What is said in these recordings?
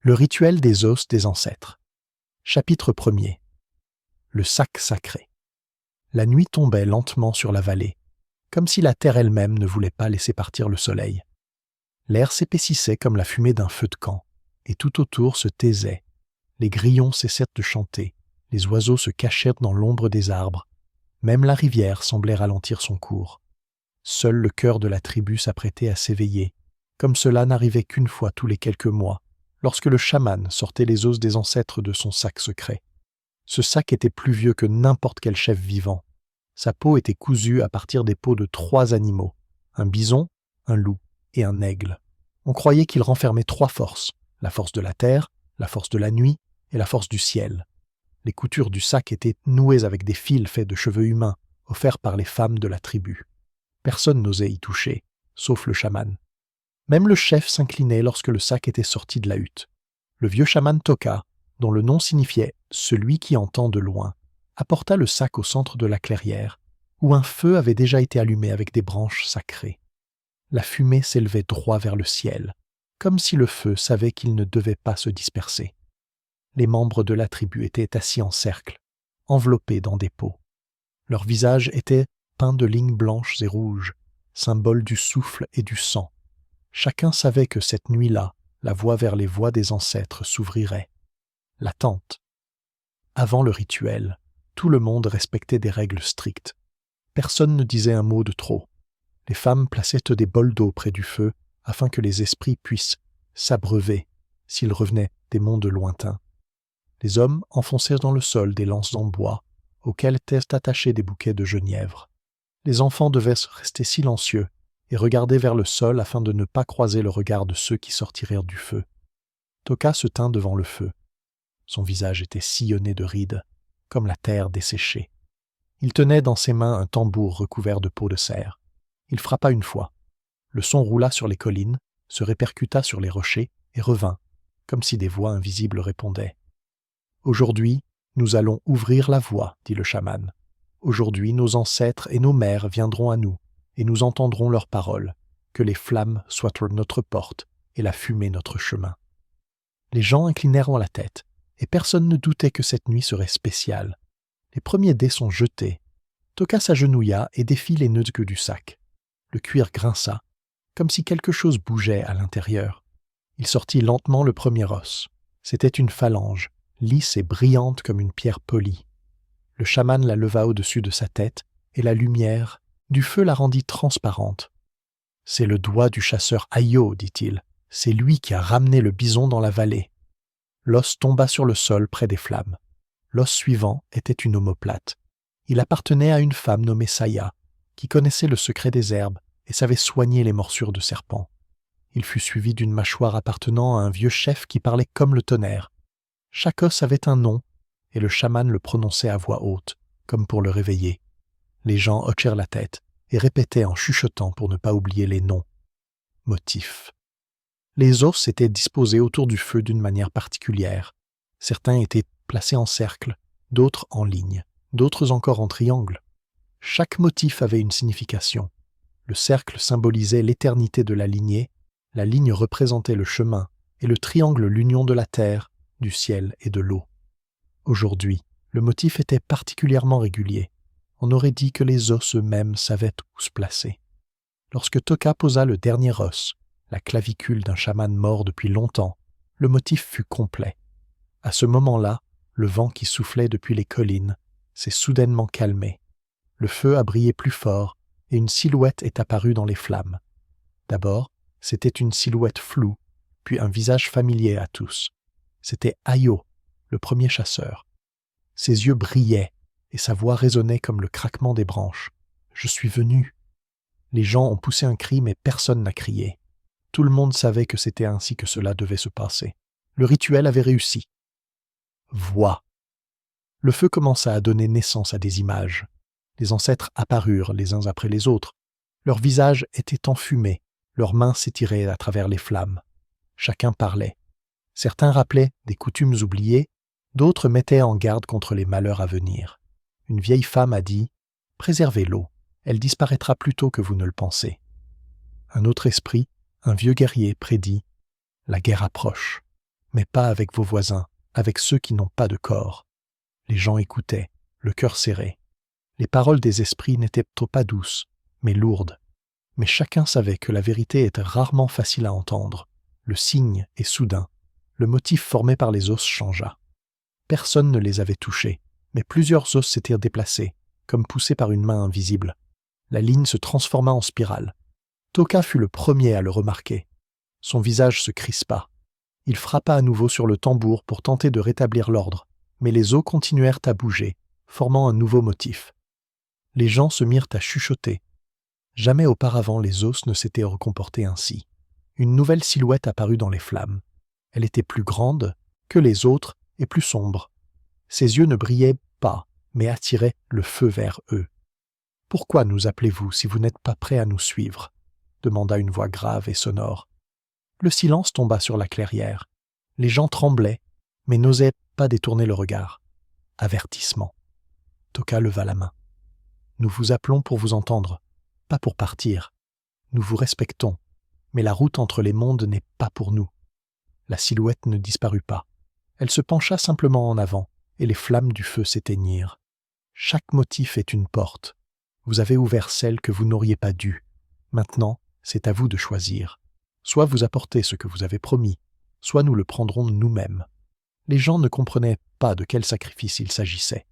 Le rituel des os des ancêtres. Chapitre 1er. Le sac sacré. La nuit tombait lentement sur la vallée, comme si la terre elle-même ne voulait pas laisser partir le soleil. L'air s'épaississait comme la fumée d'un feu de camp, et tout autour se taisait. Les grillons cessèrent de chanter, les oiseaux se cachèrent dans l'ombre des arbres. Même la rivière semblait ralentir son cours. Seul le cœur de la tribu s'apprêtait à s'éveiller, comme cela n'arrivait qu'une fois tous les quelques mois, lorsque le chaman sortait les os des ancêtres de son sac secret. Ce sac était plus vieux que n'importe quel chef vivant. Sa peau était cousue à partir des peaux de 3 animaux, un bison, un loup et un aigle. On croyait qu'il renfermait 3 forces, la force de la terre, la force de la nuit et la force du ciel. Les coutures du sac étaient nouées avec des fils faits de cheveux humains, offerts par les femmes de la tribu. Personne n'osait y toucher, sauf le chaman. Même le chef s'inclinait lorsque le sac était sorti de la hutte. Le vieux chaman Toka, dont le nom signifiait « celui qui entend de loin », apporta le sac au centre de la clairière, où un feu avait déjà été allumé avec des branches sacrées. La fumée s'élevait droit vers le ciel, comme si le feu savait qu'il ne devait pas se disperser. Les membres de la tribu étaient assis en cercle, enveloppés dans des pots. Leurs visages étaient peints de lignes blanches et rouges, symboles du souffle et du sang. Chacun savait que cette nuit-là, la voie vers les voies des ancêtres s'ouvrirait. L'attente. Avant le rituel, tout le monde respectait des règles strictes. Personne ne disait un mot de trop. Les femmes plaçaient des bols d'eau près du feu afin que les esprits puissent s'abreuver s'ils revenaient des mondes lointains. Les hommes enfoncèrent dans le sol des lances en bois auxquelles étaient attachés des bouquets de genièvre. Les enfants devaient rester silencieux et regarder vers le sol afin de ne pas croiser le regard de ceux qui sortirent du feu. Toka se tint devant le feu. Son visage était sillonné de rides, comme la terre desséchée. Il tenait dans ses mains un tambour recouvert de peau de cerf. Il frappa une fois. Le son roula sur les collines, se répercuta sur les rochers et revint, comme si des voix invisibles répondaient. « Aujourd'hui, nous allons ouvrir la voie, dit le chaman. Aujourd'hui, nos ancêtres et nos mères viendront à nous, et nous entendrons leurs paroles, que les flammes soient notre porte et la fumée notre chemin. » Les gens inclinèrent la tête, et personne ne doutait que cette nuit serait spéciale. Les premiers dés sont jetés. Toka s'agenouilla et défit les nœuds du sac. Le cuir grinça, comme si quelque chose bougeait à l'intérieur. Il sortit lentement le premier os. C'était une phalange, lisse et brillante comme une pierre polie. Le chaman la leva au-dessus de sa tête, et la lumière du feu la rendit transparente. « C'est le doigt du chasseur Ayo, dit-il. C'est lui qui a ramené le bison dans la vallée. » L'os tomba sur le sol près des flammes. L'os suivant était une omoplate. Il appartenait à une femme nommée Saya, qui connaissait le secret des herbes et savait soigner les morsures de serpents. Il fut suivi d'une mâchoire appartenant à un vieux chef qui parlait comme le tonnerre. Chaque os avait un nom, et le chaman le prononçait à voix haute, comme pour le réveiller. Les gens hochèrent la tête et répétaient en chuchotant pour ne pas oublier les noms. Motifs. Les os étaient disposés autour du feu d'une manière particulière. Certains étaient placés en cercle, d'autres en ligne, d'autres encore en triangle. Chaque motif avait une signification. Le cercle symbolisait l'éternité de la lignée, la ligne représentait le chemin, et le triangle l'union de la terre, du ciel et de l'eau. Aujourd'hui, le motif était particulièrement régulier. On aurait dit que les os eux-mêmes savaient où se placer. Lorsque Toka posa le dernier os, la clavicule d'un chaman mort depuis longtemps, le motif fut complet. À ce moment-là, le vent qui soufflait depuis les collines s'est soudainement calmé. Le feu a brillé plus fort et une silhouette est apparue dans les flammes. D'abord, c'était une silhouette floue, puis un visage familier à tous. C'était Ayo, le premier chasseur. Ses yeux brillaient et sa voix résonnait comme le craquement des branches. « Je suis venu !» Les gens ont poussé un cri, mais personne n'a crié. Tout le monde savait que c'était ainsi que cela devait se passer. Le rituel avait réussi. Voix. Le feu commença à donner naissance à des images. Les ancêtres apparurent les uns après les autres. Leurs visages étaient enfumés, leurs mains s'étiraient à travers les flammes. Chacun parlait. Certains rappelaient des coutumes oubliées, d'autres mettaient en garde contre les malheurs à venir. Une vieille femme a dit « Préservez l'eau, elle disparaîtra plus tôt que vous ne le pensez. » Un autre esprit, un vieux guerrier, prédit « La guerre approche. » mais pas avec vos voisins, avec ceux qui n'ont pas de corps. Les gens écoutaient, le cœur serré. Les paroles des esprits n'étaient pas douces, mais lourdes. Mais chacun savait que la vérité était rarement facile à entendre. Le signe est soudain. Le motif formé par les os changea. Personne ne les avait touchés, mais plusieurs os s'étaient déplacés, comme poussés par une main invisible. La ligne se transforma en spirale. Toka fut le premier à le remarquer. Son visage se crispa. Il frappa à nouveau sur le tambour pour tenter de rétablir l'ordre, mais les os continuèrent à bouger, formant un nouveau motif. Les gens se mirent à chuchoter. Jamais auparavant les os ne s'étaient recomportés ainsi. Une nouvelle silhouette apparut dans les flammes. Elle était plus grande que les autres et plus sombre. Ses yeux ne brillaient pas, mais attiraient le feu vers eux. « Pourquoi nous appelez-vous si vous n'êtes pas prêts à nous suivre » demanda une voix grave et sonore. Le silence tomba sur la clairière. Les gens tremblaient, mais n'osaient pas détourner le regard. Avertissement. Toka leva la main. « Nous vous appelons pour vous entendre, pas pour partir. Nous vous respectons, mais la route entre les mondes n'est pas pour nous. » La silhouette ne disparut pas. Elle se pencha simplement en avant, et les flammes du feu s'éteignirent. Chaque motif est une porte. Vous avez ouvert celle que vous n'auriez pas dû. Maintenant, c'est à vous de choisir. Soit vous apportez ce que vous avez promis, soit nous le prendrons nous-mêmes. Les gens ne comprenaient pas de quel sacrifice il s'agissait.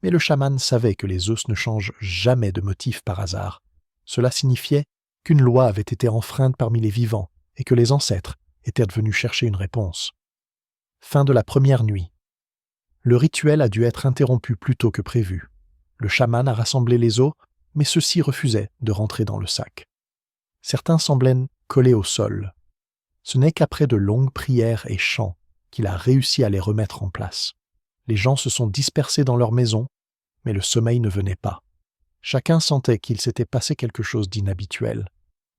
Mais le chaman savait que les os ne changent jamais de motif par hasard. Cela signifiait qu'une loi avait été enfreinte parmi les vivants et que les ancêtres étaient venus chercher une réponse. Fin de la première nuit. Le rituel a dû être interrompu plus tôt que prévu. Le chaman a rassemblé les os, mais ceux-ci refusaient de rentrer dans le sac. Certains semblaient collés au sol. Ce n'est qu'après de longues prières et chants qu'il a réussi à les remettre en place. Les gens se sont dispersés dans leurs maisons, mais le sommeil ne venait pas. Chacun sentait qu'il s'était passé quelque chose d'inhabituel.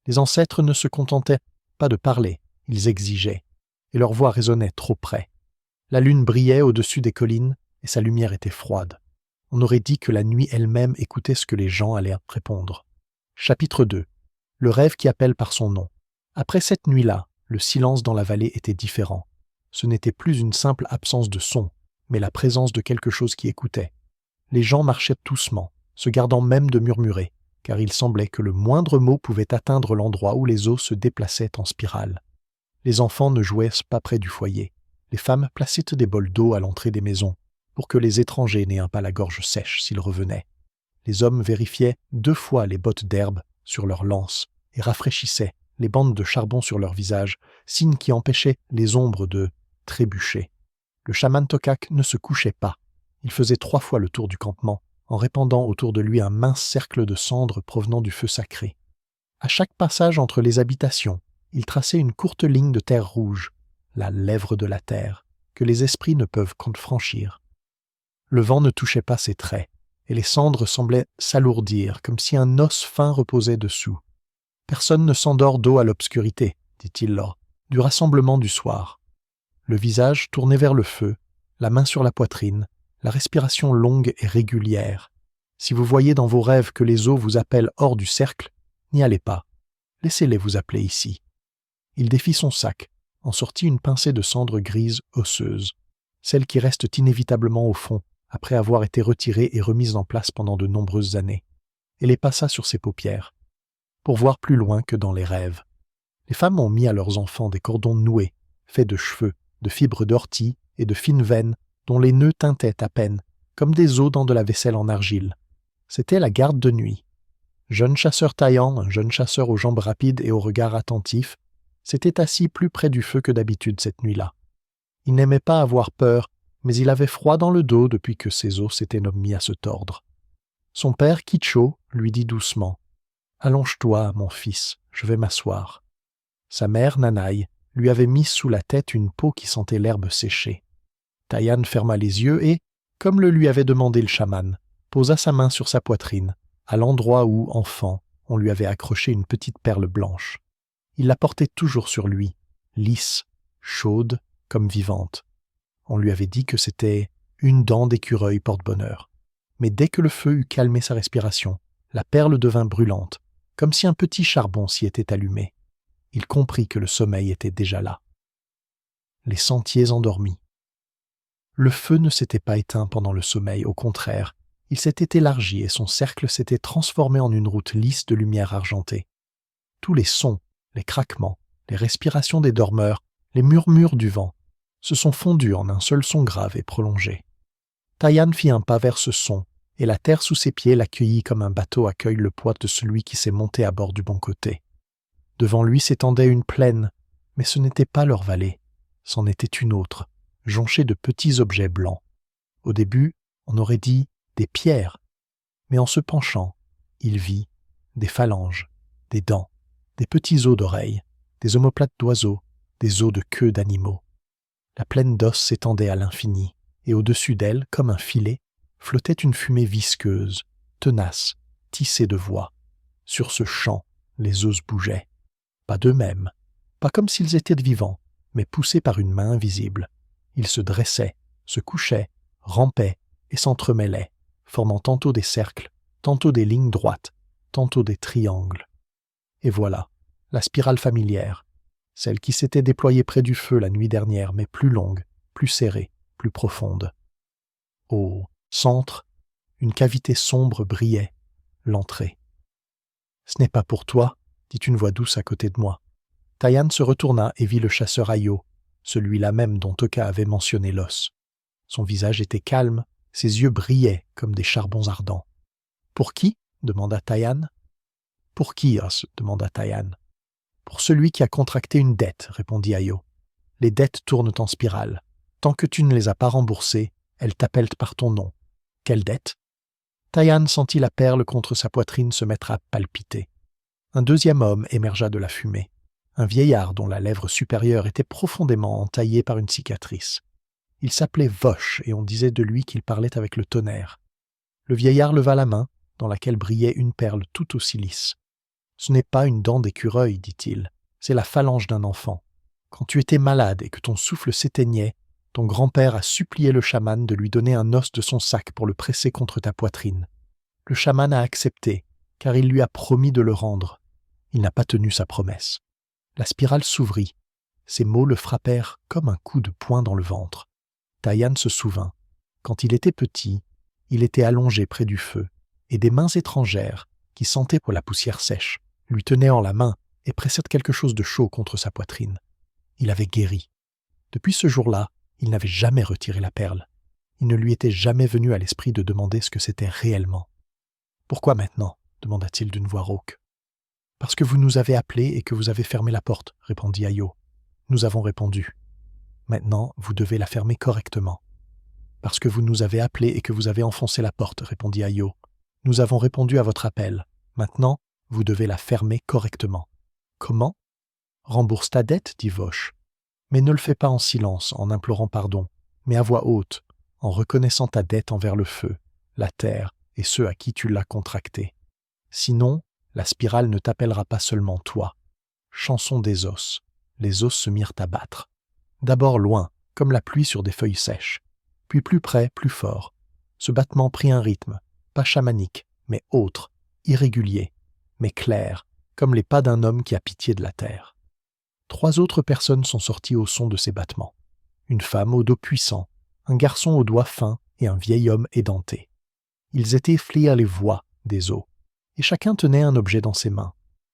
Les ancêtres ne se contentaient pas de parler, ils exigeaient, et leur voix résonnait trop près. La lune brillait au-dessus des collines, et sa lumière était froide. On aurait dit que la nuit elle-même écoutait ce que les gens allaient répondre. Chapitre 2. Le rêve qui appelle par son nom. Après cette nuit-là, le silence dans la vallée était différent. Ce n'était plus une simple absence de son, mais la présence de quelque chose qui écoutait. Les gens marchaient doucement, se gardant même de murmurer, car il semblait que le moindre mot pouvait atteindre l'endroit où les os se déplaçaient en spirale. Les enfants ne jouaient pas près du foyer. Les femmes plaçaient des bols d'eau à l'entrée des maisons, pour que les étrangers n'aient pas la gorge sèche s'ils revenaient. Les hommes vérifiaient 2 fois les bottes d'herbe sur leurs lances et rafraîchissaient les bandes de charbon sur leur visage, signe qui empêchait les ombres de trébucher. Le chaman Tokak ne se couchait pas. Il faisait 3 fois le tour du campement, en répandant autour de lui un mince cercle de cendres provenant du feu sacré. À chaque passage entre les habitations, il traçait une courte ligne de terre rouge, la lèvre de la terre, que les esprits ne peuvent qu'en franchir. Le vent ne touchait pas ses traits, et les cendres semblaient s'alourdir, comme si un os fin reposait dessous. « Personne ne s'endort d'eau à l'obscurité, dit-il lors du rassemblement du soir. Le visage tourné vers le feu, la main sur la poitrine, la respiration longue et régulière. Si vous voyez dans vos rêves que les os vous appellent hors du cercle, n'y allez pas. Laissez-les vous appeler ici. » Il défit son sac, en sortit une pincée de cendres grises osseuses, celles qui restent inévitablement au fond, après avoir été retirées et remises en place pendant de nombreuses années, et les passa sur ses paupières, pour voir plus loin que dans les rêves. Les femmes ont mis à leurs enfants des cordons noués, faits de cheveux, de fibres d'ortie et de fines veines, dont les nœuds tintaient à peine, comme des os dans de la vaisselle en argile. C'était la garde de nuit. Jeune chasseur taillant, un jeune chasseur aux jambes rapides et au regard attentif, s'était assis plus près du feu que d'habitude cette nuit-là. Il n'aimait pas avoir peur, mais il avait froid dans le dos depuis que ses os s'étaient mis à se tordre. Son père, Kicho, lui dit doucement « Allonge-toi, mon fils, je vais m'asseoir. » Sa mère, Nanaï, lui avait mis sous la tête une peau qui sentait l'herbe séchée. Tayan ferma les yeux et, comme le lui avait demandé le chaman, posa sa main sur sa poitrine, à l'endroit où, enfant, on lui avait accroché une petite perle blanche. Il la portait toujours sur lui, lisse, chaude, comme vivante. On lui avait dit que c'était une dent d'écureuil porte-bonheur. Mais dès que le feu eut calmé sa respiration, la perle devint brûlante, comme si un petit charbon s'y était allumé. Il comprit que le sommeil était déjà là. les sentiers endormis. Le feu ne s'était pas éteint pendant le sommeil, au contraire, il s'était élargi et son cercle s'était transformé en une route lisse de lumière argentée. Tous les sons, les craquements, les respirations des dormeurs, les murmures du vent, se sont fondus en un seul son grave et prolongé. Taïan fit un pas vers ce son, et la terre sous ses pieds l'accueillit comme un bateau accueille le poids de celui qui s'est monté à bord du bon côté. Devant lui s'étendait une plaine, mais ce n'était pas leur vallée, c'en était une autre, jonchée de petits objets blancs. Au début, on aurait dit des pierres, mais en se penchant, il vit des phalanges, des dents, des petits os d'oreilles, des omoplates d'oiseaux, des os de queues d'animaux. La plaine d'os s'étendait à l'infini, et au-dessus d'elle, comme un filet, flottait une fumée visqueuse, tenace, tissée de voix. Sur ce champ, les os bougeaient. Pas d'eux-mêmes, pas comme s'ils étaient vivants, mais poussés par une main invisible. Ils se dressaient, se couchaient, rampaient et s'entremêlaient, formant tantôt des cercles, tantôt des lignes droites, tantôt des triangles. Et voilà, la spirale familière, celle qui s'était déployée près du feu la nuit dernière, mais plus longue, plus serrée, plus profonde. Au centre, une cavité sombre brillait, l'entrée. « Ce n'est pas pour toi », dit une voix douce à côté de moi. Taïan se retourna et vit le chasseur Ayo, celui-là même dont Toka avait mentionné l'os. Son visage était calme, ses yeux brillaient comme des charbons ardents. « Pour qui ?» demanda Taïan. « Pour qui, Os ?» demanda Taïan. « Pour celui qui a contracté une dette, » répondit Ayo. « Les dettes tournent en spirale. Tant que tu ne les as pas remboursées, elles t'appellent par ton nom. Quelle dette ?» Taïan sentit la perle contre sa poitrine se mettre à palpiter. Un deuxième homme émergea de la fumée, un vieillard dont la lèvre supérieure était profondément entaillée par une cicatrice. Il s'appelait Vosh et on disait de lui qu'il parlait avec le tonnerre. Le vieillard leva la main, dans laquelle brillait une perle tout aussi lisse. « Ce n'est pas une dent d'écureuil, dit-il, c'est la phalange d'un enfant. Quand tu étais malade et que ton souffle s'éteignait, ton grand-père a supplié le chaman de lui donner un os de son sac pour le presser contre ta poitrine. Le chaman a accepté, car il lui a promis de le rendre. Il n'a pas tenu sa promesse. La spirale s'ouvrit. Ces mots le frappèrent comme un coup de poing dans le ventre. Taïan se souvint. Quand il était petit, il était allongé près du feu, et des mains étrangères, qui sentaient pour la poussière sèche, lui tenaient en la main et pressaient quelque chose de chaud contre sa poitrine. Il avait guéri. Depuis ce jour-là, il n'avait jamais retiré la perle. Il ne lui était jamais venu à l'esprit de demander ce que c'était réellement. « Pourquoi maintenant ?» demanda-t-il d'une voix rauque. « Parce que vous nous avez appelés et que vous avez fermé la porte, » répondit Ayo. Nous avons répondu. « Maintenant, vous devez la fermer correctement. »« Parce que vous nous avez appelés et que vous avez enfoncé la porte, » répondit Ayo. « Nous avons répondu à votre appel. Maintenant, vous devez la fermer correctement. »« Comment ?»« Rembourse ta dette, dit Vosh. Mais ne le fais pas en silence, en implorant pardon, mais à voix haute, en reconnaissant ta dette envers le feu, la terre et ceux à qui tu l'as contractée. Sinon, la spirale ne t'appellera pas seulement toi. Chanson des os. Les os se mirent à battre. D'abord loin, comme la pluie sur des feuilles sèches. Puis plus près, plus fort. Ce battement prit un rythme, pas chamanique, mais autre, irrégulier, mais clair, comme les pas d'un homme qui a pitié de la terre. 3 autres personnes sont sorties au son de ces battements. Une femme au dos puissant, un garçon aux doigts fins et un vieil homme édenté. Ils étaient flirs les voix des os, et chacun tenait un objet dans ses mains.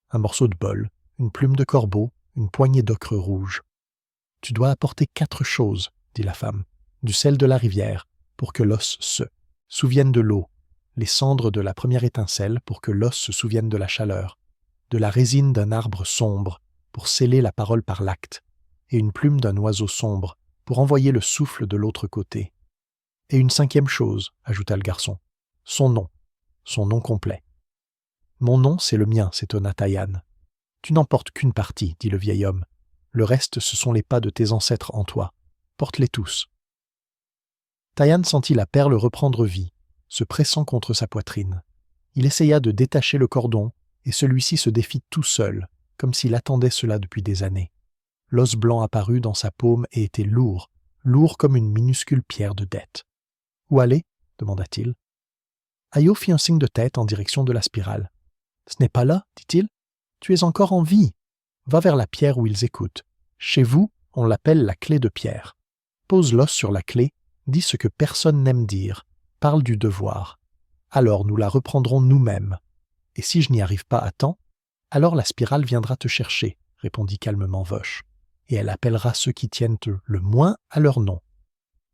Un morceau de bol, une plume de corbeau, une poignée d'ocre rouge. « Tu dois apporter 4 choses, dit la femme, du sel de la rivière, pour que l'os se souvienne de l'eau, les cendres de la première étincelle pour que l'os se souvienne de la chaleur, de la résine d'un arbre sombre pour sceller la parole par l'acte, et une plume d'un oiseau sombre pour envoyer le souffle de l'autre côté. Et une 5e chose, ajouta le garçon, son nom complet. Mon nom, c'est le mien, s'étonna Taïan. Tu n'en portes qu'une partie, dit le vieil homme. Le reste, ce sont les pas de tes ancêtres en toi. Porte-les tous. Taïan sentit la perle reprendre vie, se pressant contre sa poitrine. Il essaya de détacher le cordon, et celui-ci se défit tout seul, comme s'il attendait cela depuis des années. L'os blanc apparut dans sa paume et était lourd, lourd comme une minuscule pierre de dette. « Où aller ?» demanda-t-il. Ayo fit un signe de tête en direction de la spirale. « Ce n'est pas là, dit-il. Tu es encore en vie. Va vers la pierre où ils écoutent. Chez vous, On l'appelle la clé de pierre. Pose l'os sur la clé, dis ce que personne n'aime dire, parle du devoir. Alors nous la reprendrons nous-mêmes. Et si je n'y arrive pas à temps, alors la spirale viendra te chercher, répondit calmement Vosh, et elle appellera ceux qui tiennent le moins à leur nom.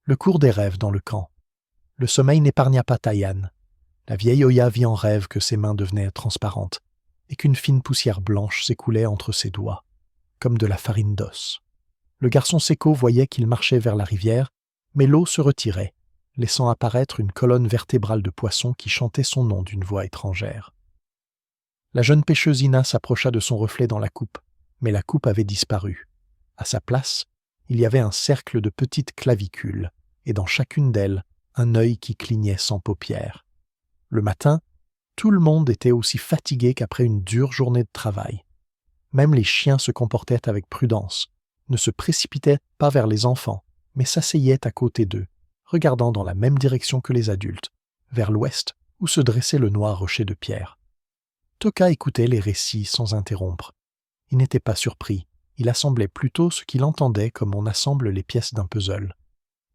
Le cours des rêves dans le camp. Le sommeil n'épargna pas Taïan. La vieille Oya vit en rêve que ses mains devenaient transparentes et qu'une fine poussière blanche s'écoulait entre ses doigts, comme de la farine d'os. Le garçon Seko voyait qu'il marchait vers la rivière, mais l'eau se retirait, laissant apparaître une colonne vertébrale de poissons qui chantait son nom d'une voix étrangère. La jeune pêcheuse Ina s'approcha de son reflet dans la coupe, mais la coupe avait disparu. À sa place, il y avait un cercle de petites clavicules, et dans chacune d'elles, un œil qui clignait sans paupières. Le matin, tout le monde était aussi fatigué qu'après une dure journée de travail. Même les chiens se comportaient avec prudence, ne se précipitaient pas vers les enfants, mais s'asseyaient à côté d'eux, regardant dans la même direction que les adultes, vers l'ouest où se dressait le noir rocher de pierre. Toka écoutait les récits sans interrompre. Il n'était pas surpris, il assemblait plutôt ce qu'il entendait comme on assemble les pièces d'un puzzle.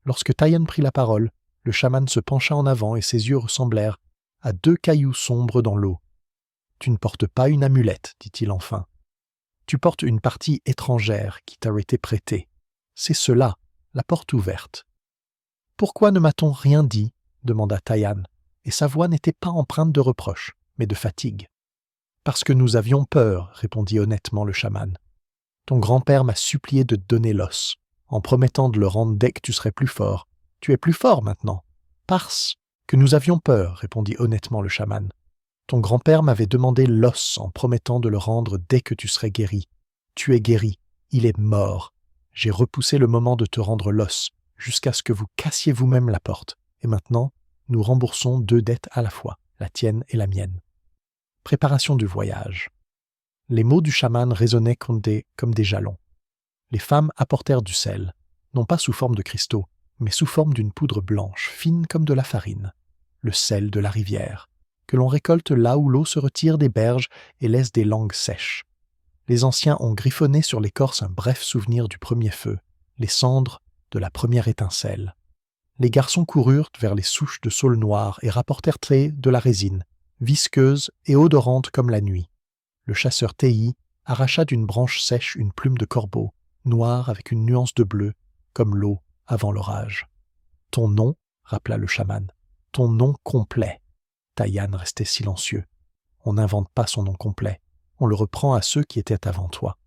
Lorsque Taïan prit la parole, le chaman se pencha en avant et ses yeux ressemblèrent à 2 cailloux sombres dans l'eau. « Tu ne portes pas une amulette, dit-il enfin. Tu portes une partie étrangère qui t'a été prêtée. C'est cela, la porte ouverte. »« Pourquoi ne m'a-t-on rien dit ?» demanda Taïan, et sa voix n'était pas empreinte de reproche, mais de fatigue. « Parce que nous avions peur, » répondit honnêtement le chaman. « Ton grand-père m'a supplié de te donner l'os, en promettant de le rendre dès que tu serais plus fort. Tu es plus fort maintenant. »« Parce que nous avions peur, » répondit honnêtement le chaman. « Ton grand-père m'avait demandé l'os en promettant de le rendre dès que tu serais guéri. Tu es guéri, il est mort. J'ai repoussé le moment de te rendre l'os, jusqu'à ce que vous cassiez vous-même la porte. Et maintenant, nous remboursons 2 dettes à la fois, la tienne et la mienne. » Préparation du voyage. Les mots du chaman résonnaient comme des jalons. Les femmes apportèrent du sel, non pas sous forme de cristaux, mais sous forme d'une poudre blanche, fine comme de la farine, le sel de la rivière, que l'on récolte là où l'eau se retire des berges et laisse des langues sèches. Les anciens ont griffonné sur l'écorce un bref souvenir du premier feu, les cendres de la première étincelle. Les garçons coururent vers les souches de saule noire et rapportèrent de la résine, visqueuse et odorante comme la nuit. Le chasseur Tei arracha d'une branche sèche une plume de corbeau, noire avec une nuance de bleu, comme l'eau avant l'orage. « Ton nom » rappela le chaman. « Ton nom complet. » Taïan restait silencieux. On n'invente pas son nom complet. On le reprend à ceux qui étaient avant toi.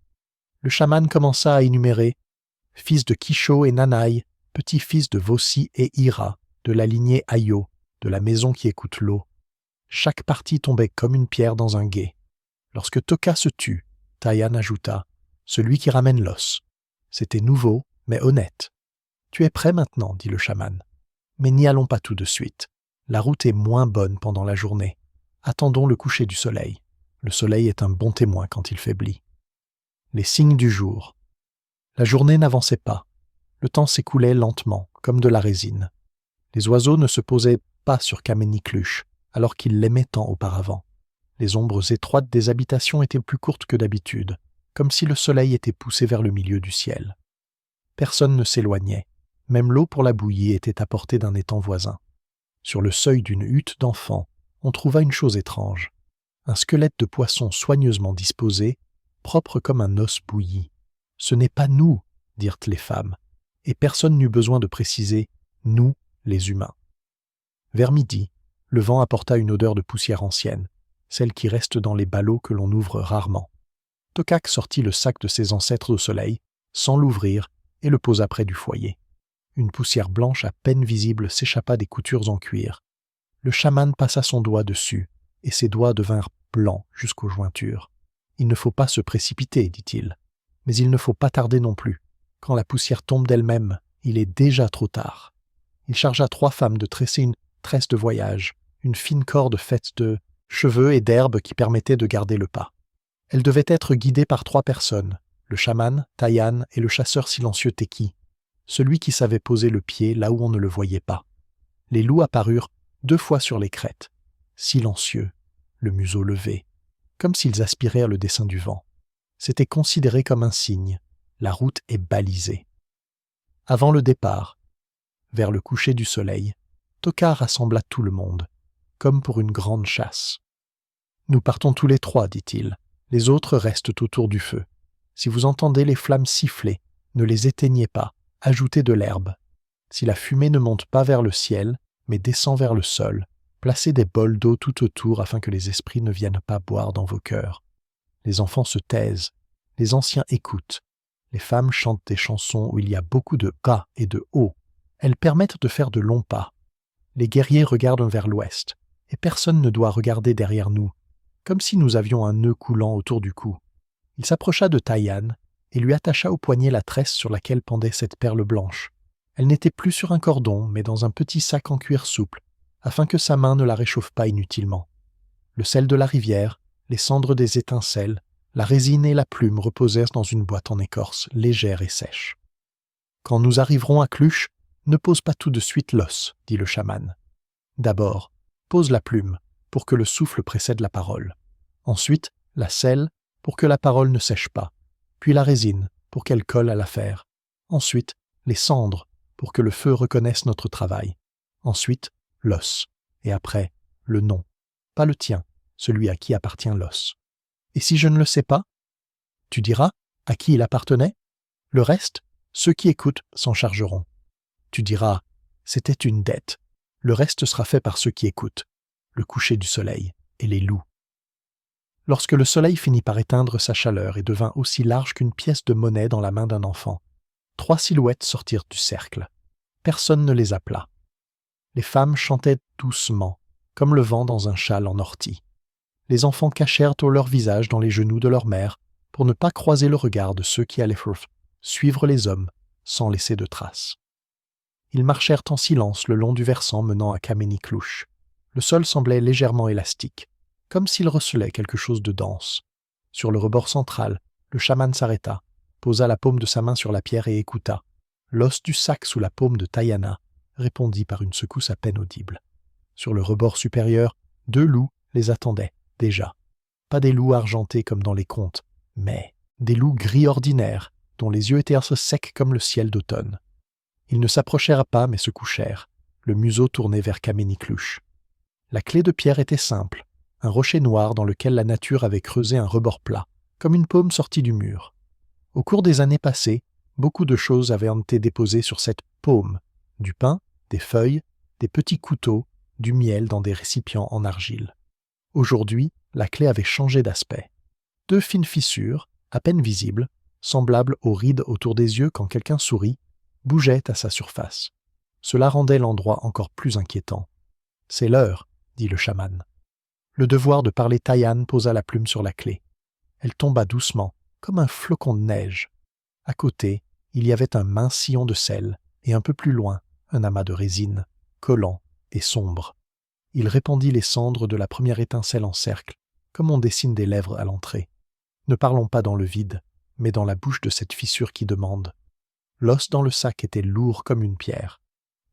Le chaman commença à énumérer « Fils de Kisho et Nanaï, petit-fils de Vossi et Ira, de la lignée Ayo, de la maison qui écoute l'eau. » Chaque partie tombait comme une pierre dans un gué. Lorsque Toka se tut, Taïan ajouta « Celui qui ramène l'os. » C'était nouveau, mais honnête. « Tu es prêt maintenant, dit le chaman. Mais n'y allons pas tout de suite. La route est moins bonne pendant la journée. Attendons le coucher du soleil. Le soleil est un bon témoin quand il faiblit. Les signes du jour. La journée n'avançait pas. Le temps s'écoulait lentement, comme de la résine. Les oiseaux ne se posaient pas sur Kamenikluch, alors qu'ils l'aimaient tant auparavant. Les ombres étroites des habitations étaient plus courtes que d'habitude, comme si le soleil était poussé vers le milieu du ciel. Personne ne s'éloignait. Même l'eau pour la bouillie était apportée d'un étang voisin. Sur le seuil d'une hutte d'enfants, on trouva une chose étrange. Un squelette de poisson soigneusement disposé, propre comme un os bouilli. « Ce n'est pas nous », dirent les femmes, et personne n'eut besoin de préciser « nous, les humains ». Vers midi, le vent apporta une odeur de poussière ancienne, celle qui reste dans les ballots que l'on ouvre rarement. Tokak sortit le sac de ses ancêtres au soleil, sans l'ouvrir, et le posa près du foyer. Une poussière blanche à peine visible s'échappa des coutures en cuir. Le chaman passa son doigt dessus, et ses doigts devinrent blancs jusqu'aux jointures. « Il ne faut pas se précipiter, dit-il. Mais il ne faut pas tarder non plus. Quand la poussière tombe d'elle-même, il est déjà trop tard. » Il chargea 3 femmes de tresser une tresse de voyage, une fine corde faite de cheveux et d'herbes qui permettait de garder le pas. Elle devait être guidée par 3 personnes, le chaman, Taïan et le chasseur silencieux Teki, celui qui savait poser le pied là où on ne le voyait pas. Les loups apparurent 2 fois sur les crêtes, silencieux, le museau levé, comme s'ils aspiraient le dessin du vent. C'était considéré comme un signe. La route est balisée. Avant le départ, vers le coucher du soleil, Toka rassembla tout le monde, comme pour une grande chasse. « Nous partons tous les trois, dit-il. Les autres restent autour du feu. Si vous entendez les flammes siffler, ne les éteignez pas, ajoutez de l'herbe. Si la fumée ne monte pas vers le ciel, mais descend vers le sol, placez des bols d'eau tout autour afin que les esprits ne viennent pas boire dans vos cœurs. Les enfants se taisent, les anciens écoutent. Les femmes chantent des chansons où il y a beaucoup de bas et de hauts. Elles permettent de faire de longs pas. Les guerriers regardent vers l'ouest, et personne ne doit regarder derrière nous, comme si nous avions un nœud coulant autour du cou. » Il s'approcha de Taiyan et lui attacha au poignet la tresse sur laquelle pendait cette perle blanche. Elle n'était plus sur un cordon, mais dans un petit sac en cuir souple, afin que sa main ne la réchauffe pas inutilement. Le sel de la rivière, les cendres des étincelles, la résine et la plume reposèrent dans une boîte en écorce, légère et sèche. « Quand nous arriverons à Cluche, ne pose pas tout de suite l'os, dit le chaman. D'abord, pose la plume, pour que le souffle précède la parole. Ensuite, la sel, pour que la parole ne sèche pas. Puis la résine, pour qu'elle colle à l'affaire. Ensuite, les cendres, pour que le feu reconnaisse notre travail. Ensuite, l'os. Et après, le nom. Pas le tien, celui à qui appartient l'os. Et si je ne le sais pas? Tu diras à qui il appartenait? Le reste, ceux qui écoutent s'en chargeront. Tu diras, c'était une dette. Le reste sera fait par ceux qui écoutent. Le coucher du soleil et les loups. Lorsque le soleil finit par éteindre sa chaleur et devint aussi large qu'une pièce de monnaie dans la main d'un enfant, 3 silhouettes sortirent du cercle. Personne ne les appela. Les femmes chantaient doucement, comme le vent dans un châle en ortie. Les enfants cachèrent leur visage dans les genoux de leur mère pour ne pas croiser le regard de ceux qui allaient suivre les hommes sans laisser de traces. Ils marchèrent en silence le long du versant menant à Kameniklush. Le sol semblait légèrement élastique, comme s'il recelait quelque chose de dense. Sur le rebord central, le chaman s'arrêta, posa la paume de sa main sur la pierre et écouta. L'os du sac sous la paume de Tayana répondit par une secousse à peine audible. Sur le rebord supérieur, 2 loups les attendaient, déjà. Pas des loups argentés comme dans les contes, mais des loups gris ordinaires, dont les yeux étaient secs comme le ciel d'automne. Ils ne s'approchèrent pas mais se couchèrent, le museau tourné vers Kameniklush. La clé de pierre était simple, un rocher noir dans lequel la nature avait creusé un rebord plat, comme une paume sortie du mur. Au cours des années passées, beaucoup de choses avaient été déposées sur cette paume, du pain, des feuilles, des petits couteaux, du miel dans des récipients en argile. Aujourd'hui, la clé avait changé d'aspect. 2 fines fissures, à peine visibles, semblables aux rides autour des yeux quand quelqu'un sourit, bougeaient à sa surface. Cela rendait l'endroit encore plus inquiétant. « C'est l'heure, » dit le chaman. Le devoir de parler Taiyan posa la plume sur la clé. Elle tomba doucement, comme un flocon de neige. À côté, il y avait un mince sillon de sel, et un peu plus loin, un amas de résine, collant et sombre. Il répandit les cendres de la première étincelle en cercle, comme on dessine des lèvres à l'entrée. Ne parlons pas dans le vide, mais dans la bouche de cette fissure qui demande. L'os dans le sac était lourd comme une pierre.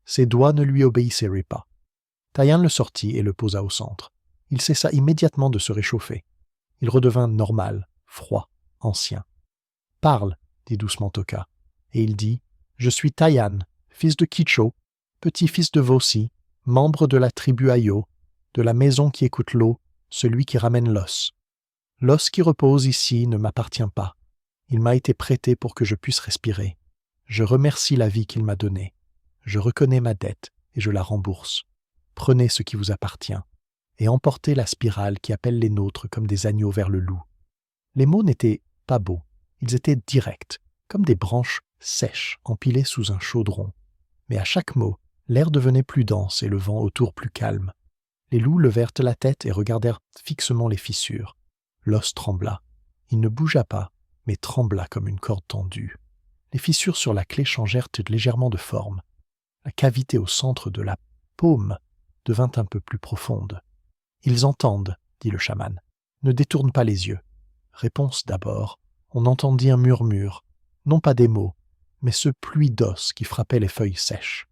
Ses doigts ne lui obéissaient pas. Taiyan le sortit et le posa au centre. Il cessa immédiatement de se réchauffer. Il redevint normal, froid, ancien. « Parle, » dit doucement Toka. Et il dit « Je suis Taiyan, fils de Kicho, petit-fils de Vossi, membre de la tribu Ayo, de la maison qui écoute l'eau, celui qui ramène l'os. L'os qui repose ici ne m'appartient pas. Il m'a été prêté pour que je puisse respirer. Je remercie la vie qu'il m'a donnée. Je reconnais ma dette et je la rembourse. Prenez ce qui vous appartient et emportez la spirale qui appelle les nôtres comme des agneaux vers le loup. » Les mots n'étaient pas beaux, ils étaient directs, comme des branches sèches empilées sous un chaudron. Mais à chaque mot, l'air devenait plus dense et le vent autour plus calme. Les loups levèrent la tête et regardèrent fixement les fissures. L'os trembla. Il ne bougea pas, mais trembla comme une corde tendue. Les fissures sur la clé changèrent légèrement de forme. La cavité au centre de la paume devint un peu plus profonde. « Ils entendent, » dit le chaman. « Ne détourne pas les yeux. » Réponse d'abord. On entendit un murmure, non pas des mots, mais ce pluie d'os qui frappait les feuilles sèches.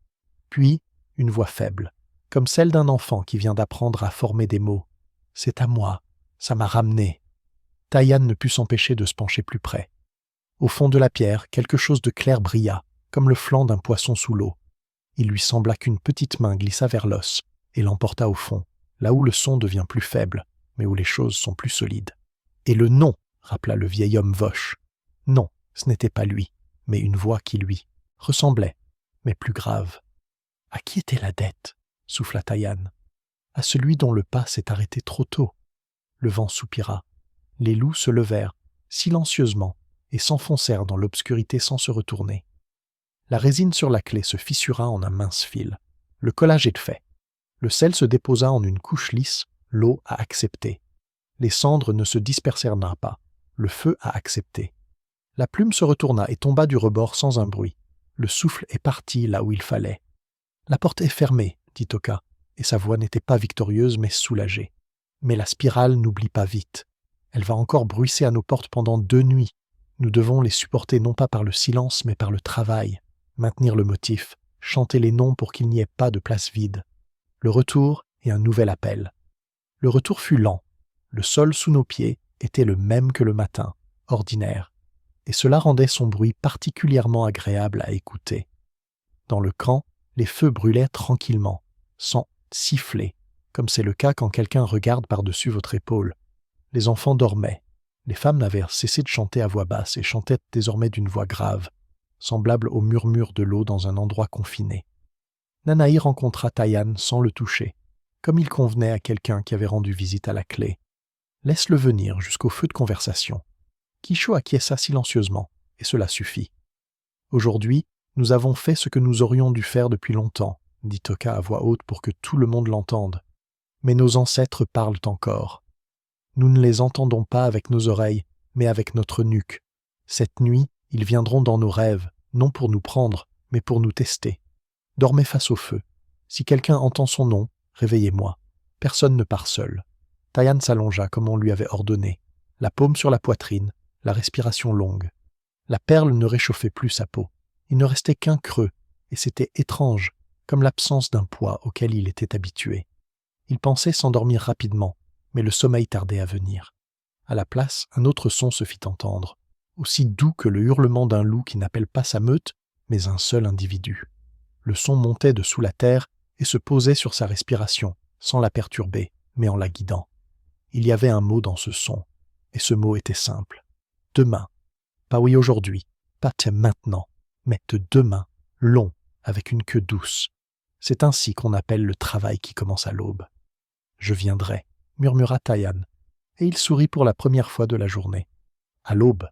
Puis, une voix faible, comme celle d'un enfant qui vient d'apprendre à former des mots. « C'est à moi, ça m'a ramené. » Taiyan ne put s'empêcher de se pencher plus près. Au fond de la pierre, quelque chose de clair brilla, comme le flanc d'un poisson sous l'eau. Il lui sembla qu'une petite main glissa vers l'os et l'emporta au fond, là où le son devient plus faible, mais où les choses sont plus solides. Et le nom, rappela le vieil homme Voche. Non, ce n'était pas lui, mais une voix qui lui ressemblait, mais plus grave. À qui était la dette? Souffla Taïan. À celui dont le pas s'est arrêté trop tôt. Le vent soupira. Les loups se levèrent, silencieusement, et s'enfoncèrent dans l'obscurité sans se retourner. La résine sur la clé se fissura en un mince fil. Le collage est fait. Le sel se déposa en une couche lisse, l'eau a accepté. Les cendres ne se dispersèrent pas. Le feu a accepté. La plume se retourna et tomba du rebord sans un bruit. Le souffle est parti là où il fallait. La porte est fermée, dit Toka, et sa voix n'était pas victorieuse mais soulagée. Mais la spirale n'oublie pas vite. Elle va encore bruisser à nos portes pendant 2 nuits. Nous devons les supporter non pas par le silence mais par le travail. Maintenir le motif, chanter les noms pour qu'il n'y ait pas de place vide. Le retour et un nouvel appel. Le retour fut lent. Le sol sous nos pieds était le même que le matin, ordinaire, et cela rendait son bruit particulièrement agréable à écouter. Dans le camp, les feux brûlaient tranquillement, sans siffler, comme c'est le cas quand quelqu'un regarde par-dessus votre épaule. Les enfants dormaient. Les femmes n'avaient cessé de chanter à voix basse et chantaient désormais d'une voix grave, semblable au murmure de l'eau dans un endroit confiné. Nanaï rencontra Taïan sans le toucher, comme il convenait à quelqu'un qui avait rendu visite à la clé. Laisse-le venir jusqu'au feu de conversation. Kisho acquiesça silencieusement, et cela suffit. Aujourd'hui, nous avons fait ce que nous aurions dû faire depuis longtemps, dit Toka à voix haute pour que tout le monde l'entende. Mais nos ancêtres parlent encore. Nous ne les entendons pas avec nos oreilles, mais avec notre nuque. Cette nuit, ils viendront dans nos rêves, non pour nous prendre, mais pour nous tester. Dormez face au feu. Si quelqu'un entend son nom, réveillez-moi. Personne ne part seul. Taïan s'allongea comme on lui avait ordonné, la paume sur la poitrine, la respiration longue. La perle ne réchauffait plus sa peau. Il ne restait qu'un creux, et c'était étrange, comme l'absence d'un poids auquel il était habitué. Il pensait s'endormir rapidement, mais le sommeil tardait à venir. À la place, un autre son se fit entendre, aussi doux que le hurlement d'un loup qui n'appelle pas sa meute, mais un seul individu. Le son montait de sous la terre et se posait sur sa respiration, sans la perturber, mais en la guidant. Il y avait un mot dans ce son, et ce mot était simple. Demain. Pas oui aujourd'hui, pas maintenant, mais de demain, long, avec une queue douce. C'est ainsi qu'on appelle le travail qui commence à l'aube. Je viendrai, murmura Taïan, et il sourit pour la première fois de la journée. À l'aube.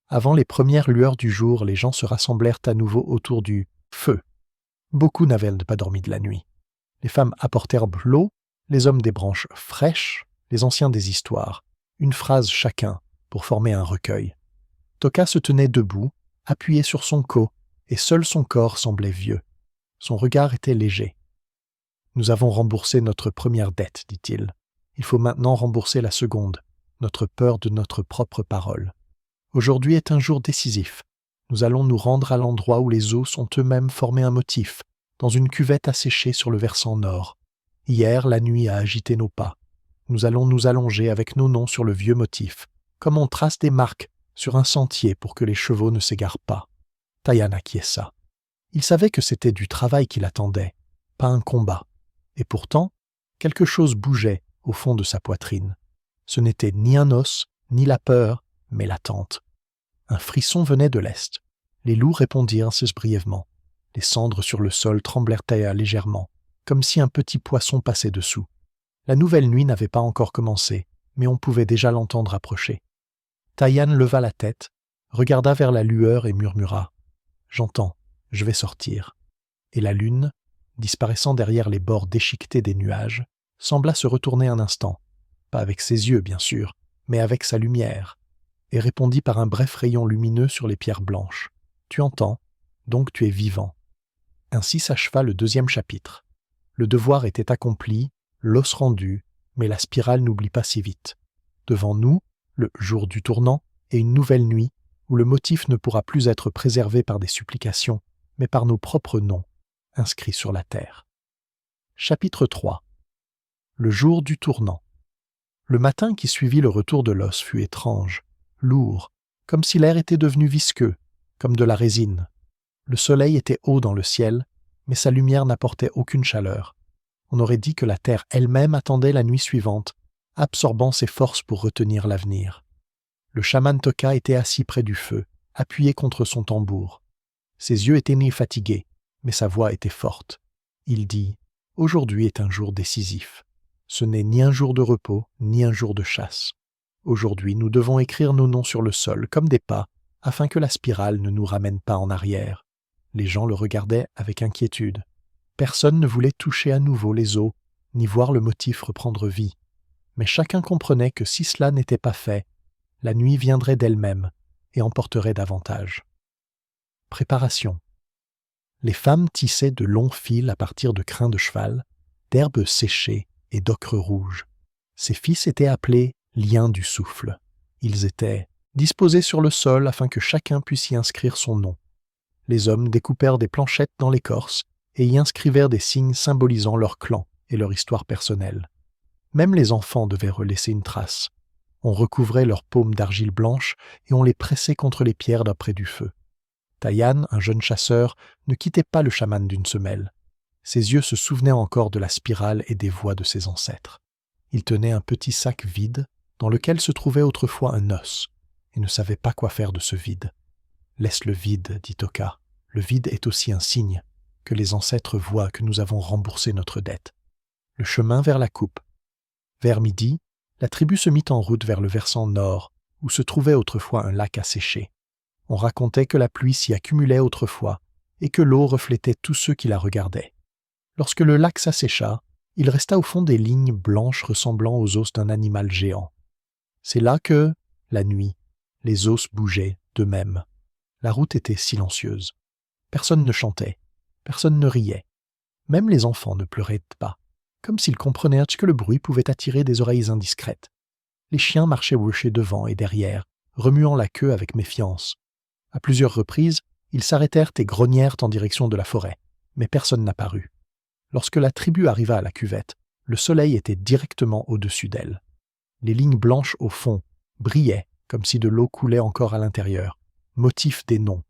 Avant les premières lueurs du jour, les gens se rassemblèrent à nouveau autour du feu. Beaucoup n'avaient pas dormi de la nuit. Les femmes apportèrent l'eau, les hommes des branches fraîches, les anciens des histoires, une phrase chacun pour former un recueil. Toka se tenait debout, appuyé sur son co, et seul son corps semblait vieux. Son regard était léger. « Nous avons remboursé notre première dette, dit-il. Il faut maintenant rembourser la seconde, notre peur de notre propre parole. Aujourd'hui est un jour décisif. Nous allons nous rendre à l'endroit où les eaux sont eux-mêmes formés un motif, dans une cuvette asséchée sur le versant nord. Hier, la nuit a agité nos pas. Nous allons nous allonger avec nos noms sur le vieux motif, comme on trace des marques sur un sentier pour que les chevaux ne s'égarent pas. Taïan acquiesça. Il savait que c'était du travail qui l'attendait, pas un combat. Et pourtant, quelque chose bougeait au fond de sa poitrine. Ce n'était ni un os, ni la peur, mais l'attente. Un frisson venait de l'est. Les loups répondirent brièvement. Les cendres sur le sol tremblèrent légèrement, comme si un petit poisson passait dessous. La nouvelle nuit n'avait pas encore commencé, mais on pouvait déjà l'entendre approcher. Taïan leva la tête, regarda vers la lueur et murmura « J'entends, je vais sortir. » Et la lune, disparaissant derrière les bords déchiquetés des nuages, sembla se retourner un instant, pas avec ses yeux bien sûr, mais avec sa lumière, et répondit par un bref rayon lumineux sur les pierres blanches. « Tu entends, donc tu es vivant. » Ainsi s'acheva le 2e chapitre. Le devoir était accompli, l'os rendu, mais la spirale n'oublie pas si vite. Devant nous, le jour du tournant et une nouvelle nuit où le motif ne pourra plus être préservé par des supplications, mais par nos propres noms, inscrits sur la terre. Chapitre 3. Le jour du tournant. Le matin qui suivit le retour de l'os fut étrange, lourd, comme si l'air était devenu visqueux, comme de la résine. Le soleil était haut dans le ciel, mais sa lumière n'apportait aucune chaleur. On aurait dit que la terre elle-même attendait la nuit suivante, absorbant ses forces pour retenir l'avenir. Le chaman Toka était assis près du feu, appuyé contre son tambour. Ses yeux étaient ni fatigués, mais sa voix était forte. Il dit « Aujourd'hui est un jour décisif. Ce n'est ni un jour de repos, ni un jour de chasse. Aujourd'hui, nous devons écrire nos noms sur le sol, comme des pas, afin que la spirale ne nous ramène pas en arrière. » Les gens le regardaient avec inquiétude. Personne ne voulait toucher à nouveau les os, ni voir le motif reprendre vie. Mais chacun comprenait que si cela n'était pas fait, la nuit viendrait d'elle-même et emporterait davantage. Préparation. Les femmes tissaient de longs fils à partir de crins de cheval, d'herbes séchées et d'ocre rouge. Ces fils étaient appelés liens du souffle. Ils étaient disposés sur le sol afin que chacun puisse y inscrire son nom. Les hommes découpèrent des planchettes dans l'écorce et y inscrivèrent des signes symbolisant leur clan et leur histoire personnelle. Même les enfants devaient relaisser une trace. On recouvrait leurs paumes d'argile blanche et on les pressait contre les pierres près du feu. Tayan, un jeune chasseur, ne quittait pas le chaman d'une semelle. Ses yeux se souvenaient encore de la spirale et des voix de ses ancêtres. Il tenait un petit sac vide dans lequel se trouvait autrefois un os et ne savait pas quoi faire de ce vide. « Laisse le vide, dit Toka. Le vide est aussi un signe, que les ancêtres voient que nous avons remboursé notre dette. » Le chemin vers la coupe. Vers midi, la tribu se mit en route vers le versant nord, où se trouvait autrefois un lac asséché. On racontait que la pluie s'y accumulait autrefois et que l'eau reflétait tous ceux qui la regardaient. Lorsque le lac s'assécha, il resta au fond des lignes blanches ressemblant aux os d'un animal géant. C'est là que, la nuit, les os bougeaient d'eux-mêmes. La route était silencieuse. Personne ne chantait, personne ne riait. Même les enfants ne pleuraient pas, comme s'ils comprenaient que le bruit pouvait attirer des oreilles indiscrètes. Les chiens marchaient hochés devant et derrière, remuant la queue avec méfiance. À plusieurs reprises, ils s'arrêtèrent et grognèrent en direction de la forêt, mais personne n'apparut. Lorsque la tribu arriva à la cuvette, le soleil était directement au-dessus d'elle. Les lignes blanches au fond brillaient comme si de l'eau coulait encore à l'intérieur, motif des noms.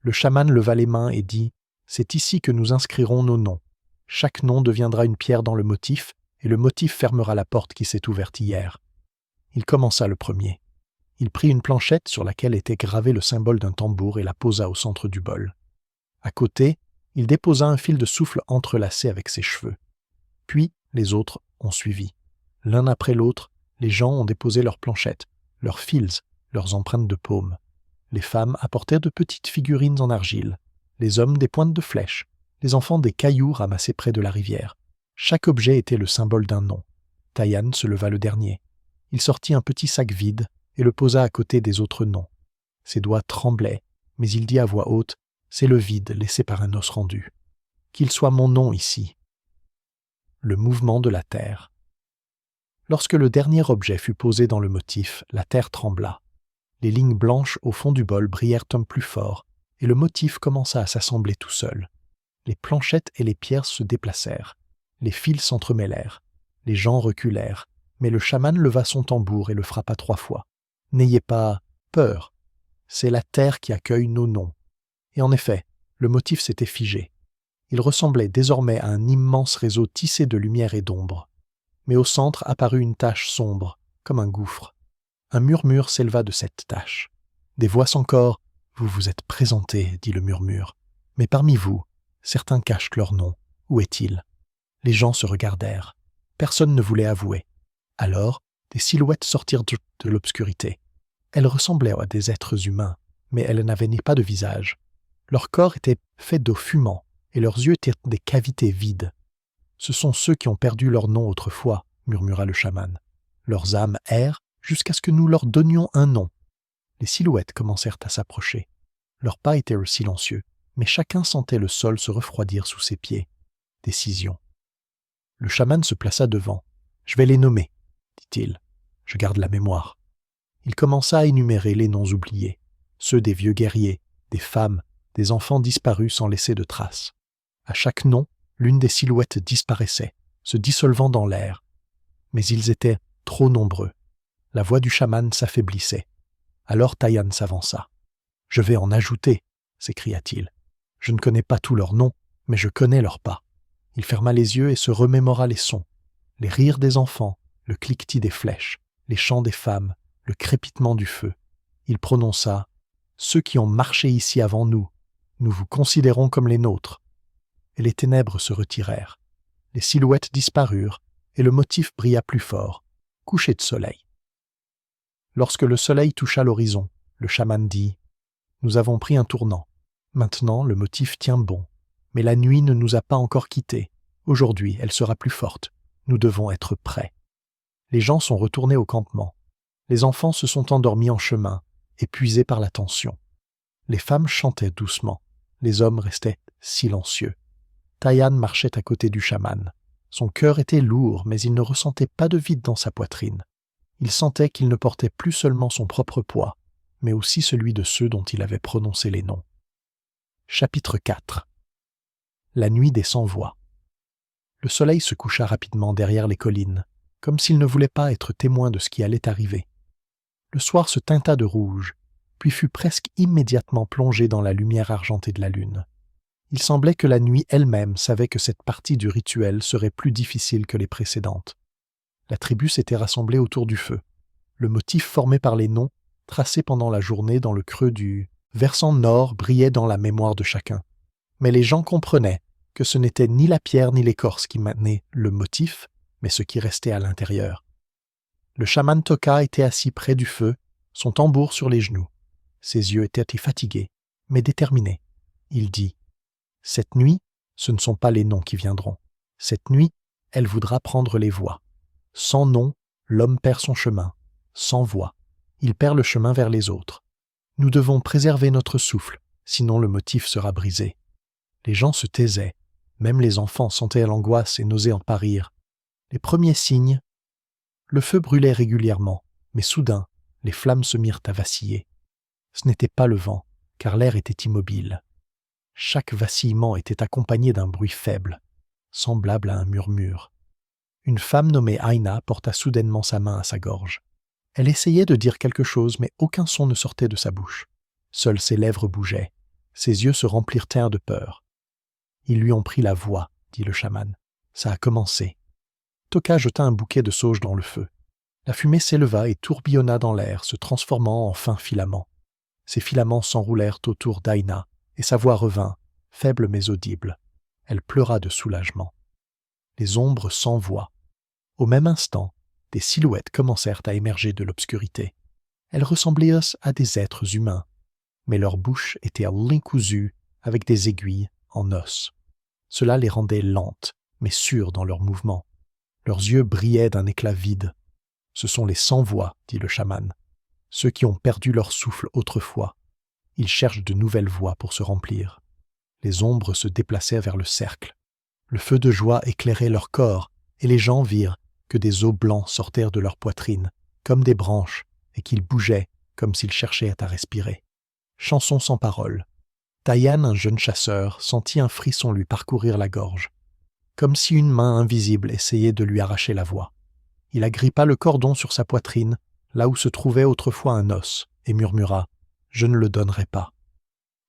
Le chaman leva les mains et dit « C'est ici que nous inscrirons nos noms. Chaque nom deviendra une pierre dans le motif, et le motif fermera la porte qui s'est ouverte hier. » Il commença le premier. Il prit une planchette sur laquelle était gravé le symbole d'un tambour et la posa au centre du bol. À côté, il déposa un fil de souffle entrelacé avec ses cheveux. Puis, les autres ont suivi. L'un après l'autre, les gens ont déposé leurs planchettes, leurs fils, leurs empreintes de paume. Les femmes apportèrent de petites figurines en argile, les hommes des pointes de flèches, les enfants des cailloux ramassés près de la rivière. Chaque objet était le symbole d'un nom. Tayan se leva le dernier. Il sortit un petit sac vide et le posa à côté des autres noms. Ses doigts tremblaient, mais il dit à voix haute « C'est le vide laissé par un os rendu. Qu'il soit mon nom ici. » Le mouvement de la terre. Lorsque le dernier objet fut posé dans le motif, la terre trembla. Les lignes blanches au fond du bol brillèrent un plus fort, et le motif commença à s'assembler tout seul. Les planchettes et les pierres se déplacèrent. Les fils s'entremêlèrent. Les gens reculèrent, mais le chaman leva son tambour et le frappa 3 fois. « N'ayez pas peur. C'est la terre qui accueille nos noms. » Et en effet, le motif s'était figé. Il ressemblait désormais à un immense réseau tissé de lumière et d'ombre. Mais au centre apparut une tache sombre, comme un gouffre. Un murmure s'éleva de cette tache. Des voix sans corps. « Vous vous êtes présentés, dit le murmure. Mais parmi vous, certains cachent leur nom. Où est-il » Les gens se regardèrent. Personne ne voulait avouer. Alors, des silhouettes sortirent de l'obscurité. Elles ressemblaient à des êtres humains, mais elles n'avaient pas de visage. Leur corps était fait d'eau fumant, et leurs yeux étaient des cavités vides. « Ce sont ceux qui ont perdu leur nom autrefois, » murmura le chaman. « Leurs âmes errent jusqu'à ce que nous leur donnions un nom. » Les silhouettes commencèrent à s'approcher. Leurs pas étaient silencieux, mais chacun sentait le sol se refroidir sous ses pieds. Décision. Le chaman se plaça devant. « Je vais les nommer, » dit-il. « Je garde la mémoire. » Il commença à énumérer les noms oubliés, ceux des vieux guerriers, des femmes, des enfants disparus sans laisser de traces. À chaque nom, l'une des silhouettes disparaissait, se dissolvant dans l'air. Mais ils étaient trop nombreux. La voix du chaman s'affaiblissait. Alors Taïan s'avança. « Je vais en ajouter » s'écria-t-il. « Je ne connais pas tous leurs noms, mais je connais leurs pas. » Il ferma les yeux et se remémora les sons. Les rires des enfants, le cliquetis des flèches, les chants des femmes, le crépitement du feu. Il prononça « Ceux qui ont marché ici avant nous, nous vous considérons comme les nôtres. » Et les ténèbres se retirèrent. Les silhouettes disparurent et le motif brilla plus fort. Coucher de soleil. Lorsque le soleil toucha l'horizon, le chaman dit « Nous avons pris un tournant. Maintenant, le motif tient bon. Mais la nuit ne nous a pas encore quittés. Aujourd'hui, elle sera plus forte. Nous devons être prêts. » Les gens sont retournés au campement. Les enfants se sont endormis en chemin, épuisés par la tension. Les femmes chantaient doucement. Les hommes restaient silencieux. Taïan marchait à côté du chaman. Son cœur était lourd, mais il ne ressentait pas de vide dans sa poitrine. Il sentait qu'il ne portait plus seulement son propre poids, mais aussi celui de ceux dont il avait prononcé les noms. Chapitre 4. La nuit des sans-voix. Le soleil se coucha rapidement derrière les collines, comme s'il ne voulait pas être témoin de ce qui allait arriver. Le soir se teinta de rouge, puis fut presque immédiatement plongé dans la lumière argentée de la lune. Il semblait que la nuit elle-même savait que cette partie du rituel serait plus difficile que les précédentes. La tribu s'était rassemblée autour du feu. Le motif formé par les noms, tracé pendant la journée dans le creux du versant nord, brillait dans la mémoire de chacun. Mais les gens comprenaient que ce n'était ni la pierre ni l'écorce qui maintenaient le motif, mais ce qui restait à l'intérieur. Le chaman Toka était assis près du feu, son tambour sur les genoux. Ses yeux étaient fatigués, mais déterminés. Il dit « Cette nuit, ce ne sont pas les noms qui viendront. Cette nuit, elle voudra prendre les voies. Sans nom, l'homme perd son chemin. Sans voix, il perd le chemin vers les autres. Nous devons préserver notre souffle, sinon le motif sera brisé. » Les gens se taisaient. Même les enfants sentaient l'angoisse et n'osaient en parir. Les premiers signes. Le feu brûlait régulièrement, mais soudain, les flammes se mirent à vaciller. Ce n'était pas le vent, car l'air était immobile. Chaque vacillement était accompagné d'un bruit faible, semblable à un murmure. Une femme nommée Aina porta soudainement sa main à sa gorge. Elle essayait de dire quelque chose, mais aucun son ne sortait de sa bouche. Seules ses lèvres bougeaient. Ses yeux se remplirent de peur. « Ils lui ont pris la voix, » dit le chaman. « Ça a commencé. » Toka jeta un bouquet de sauge dans le feu. La fumée s'éleva et tourbillonna dans l'air, se transformant en fins filaments. Ces filaments s'enroulèrent autour d'Aina, et sa voix revint, faible mais audible. Elle pleura de soulagement. Les ombres sans voix. Au même instant, des silhouettes commencèrent à émerger de l'obscurité. Elles ressemblaient à des êtres humains, mais leurs bouches étaient à ligne cousue avec des aiguilles en os. Cela les rendait lentes, mais sûres dans leurs mouvements. Leurs yeux brillaient d'un éclat vide. « Ce sont les sans-voix, » dit le chaman. « Ceux qui ont perdu leur souffle autrefois. Ils cherchent de nouvelles voies pour se remplir. » Les ombres se déplaçaient vers le cercle. Le feu de joie éclairait leur corps, et les gens virent que des os blancs sortèrent de leur poitrine, comme des branches, et qu'ils bougeaient comme s'ils cherchaient à respirer. Chanson sans parole. Taïan, un jeune chasseur, sentit un frisson lui parcourir la gorge, comme si une main invisible essayait de lui arracher la voix. Il agrippa le cordon sur sa poitrine, là où se trouvait autrefois un os, et murmura « Je ne le donnerai pas ».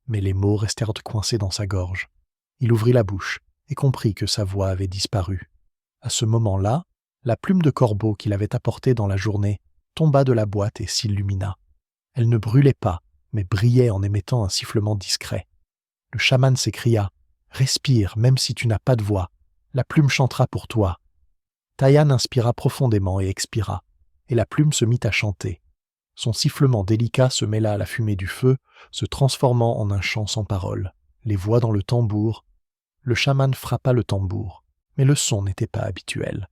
Mais les mots restèrent coincés dans sa gorge. Il ouvrit la bouche et comprit que sa voix avait disparu. À ce moment-là, la plume de corbeau qu'il avait apportée dans la journée tomba de la boîte et s'illumina. Elle ne brûlait pas, mais brillait en émettant un sifflement discret. Le chaman s'écria « Respire, même si tu n'as pas de voix. La plume chantera pour toi. » Taïan inspira profondément et expira, et la plume se mit à chanter. Son sifflement délicat se mêla à la fumée du feu, se transformant en un chant sans parole. Les voix dans le tambour. Le chaman frappa le tambour, mais le son n'était pas habituel.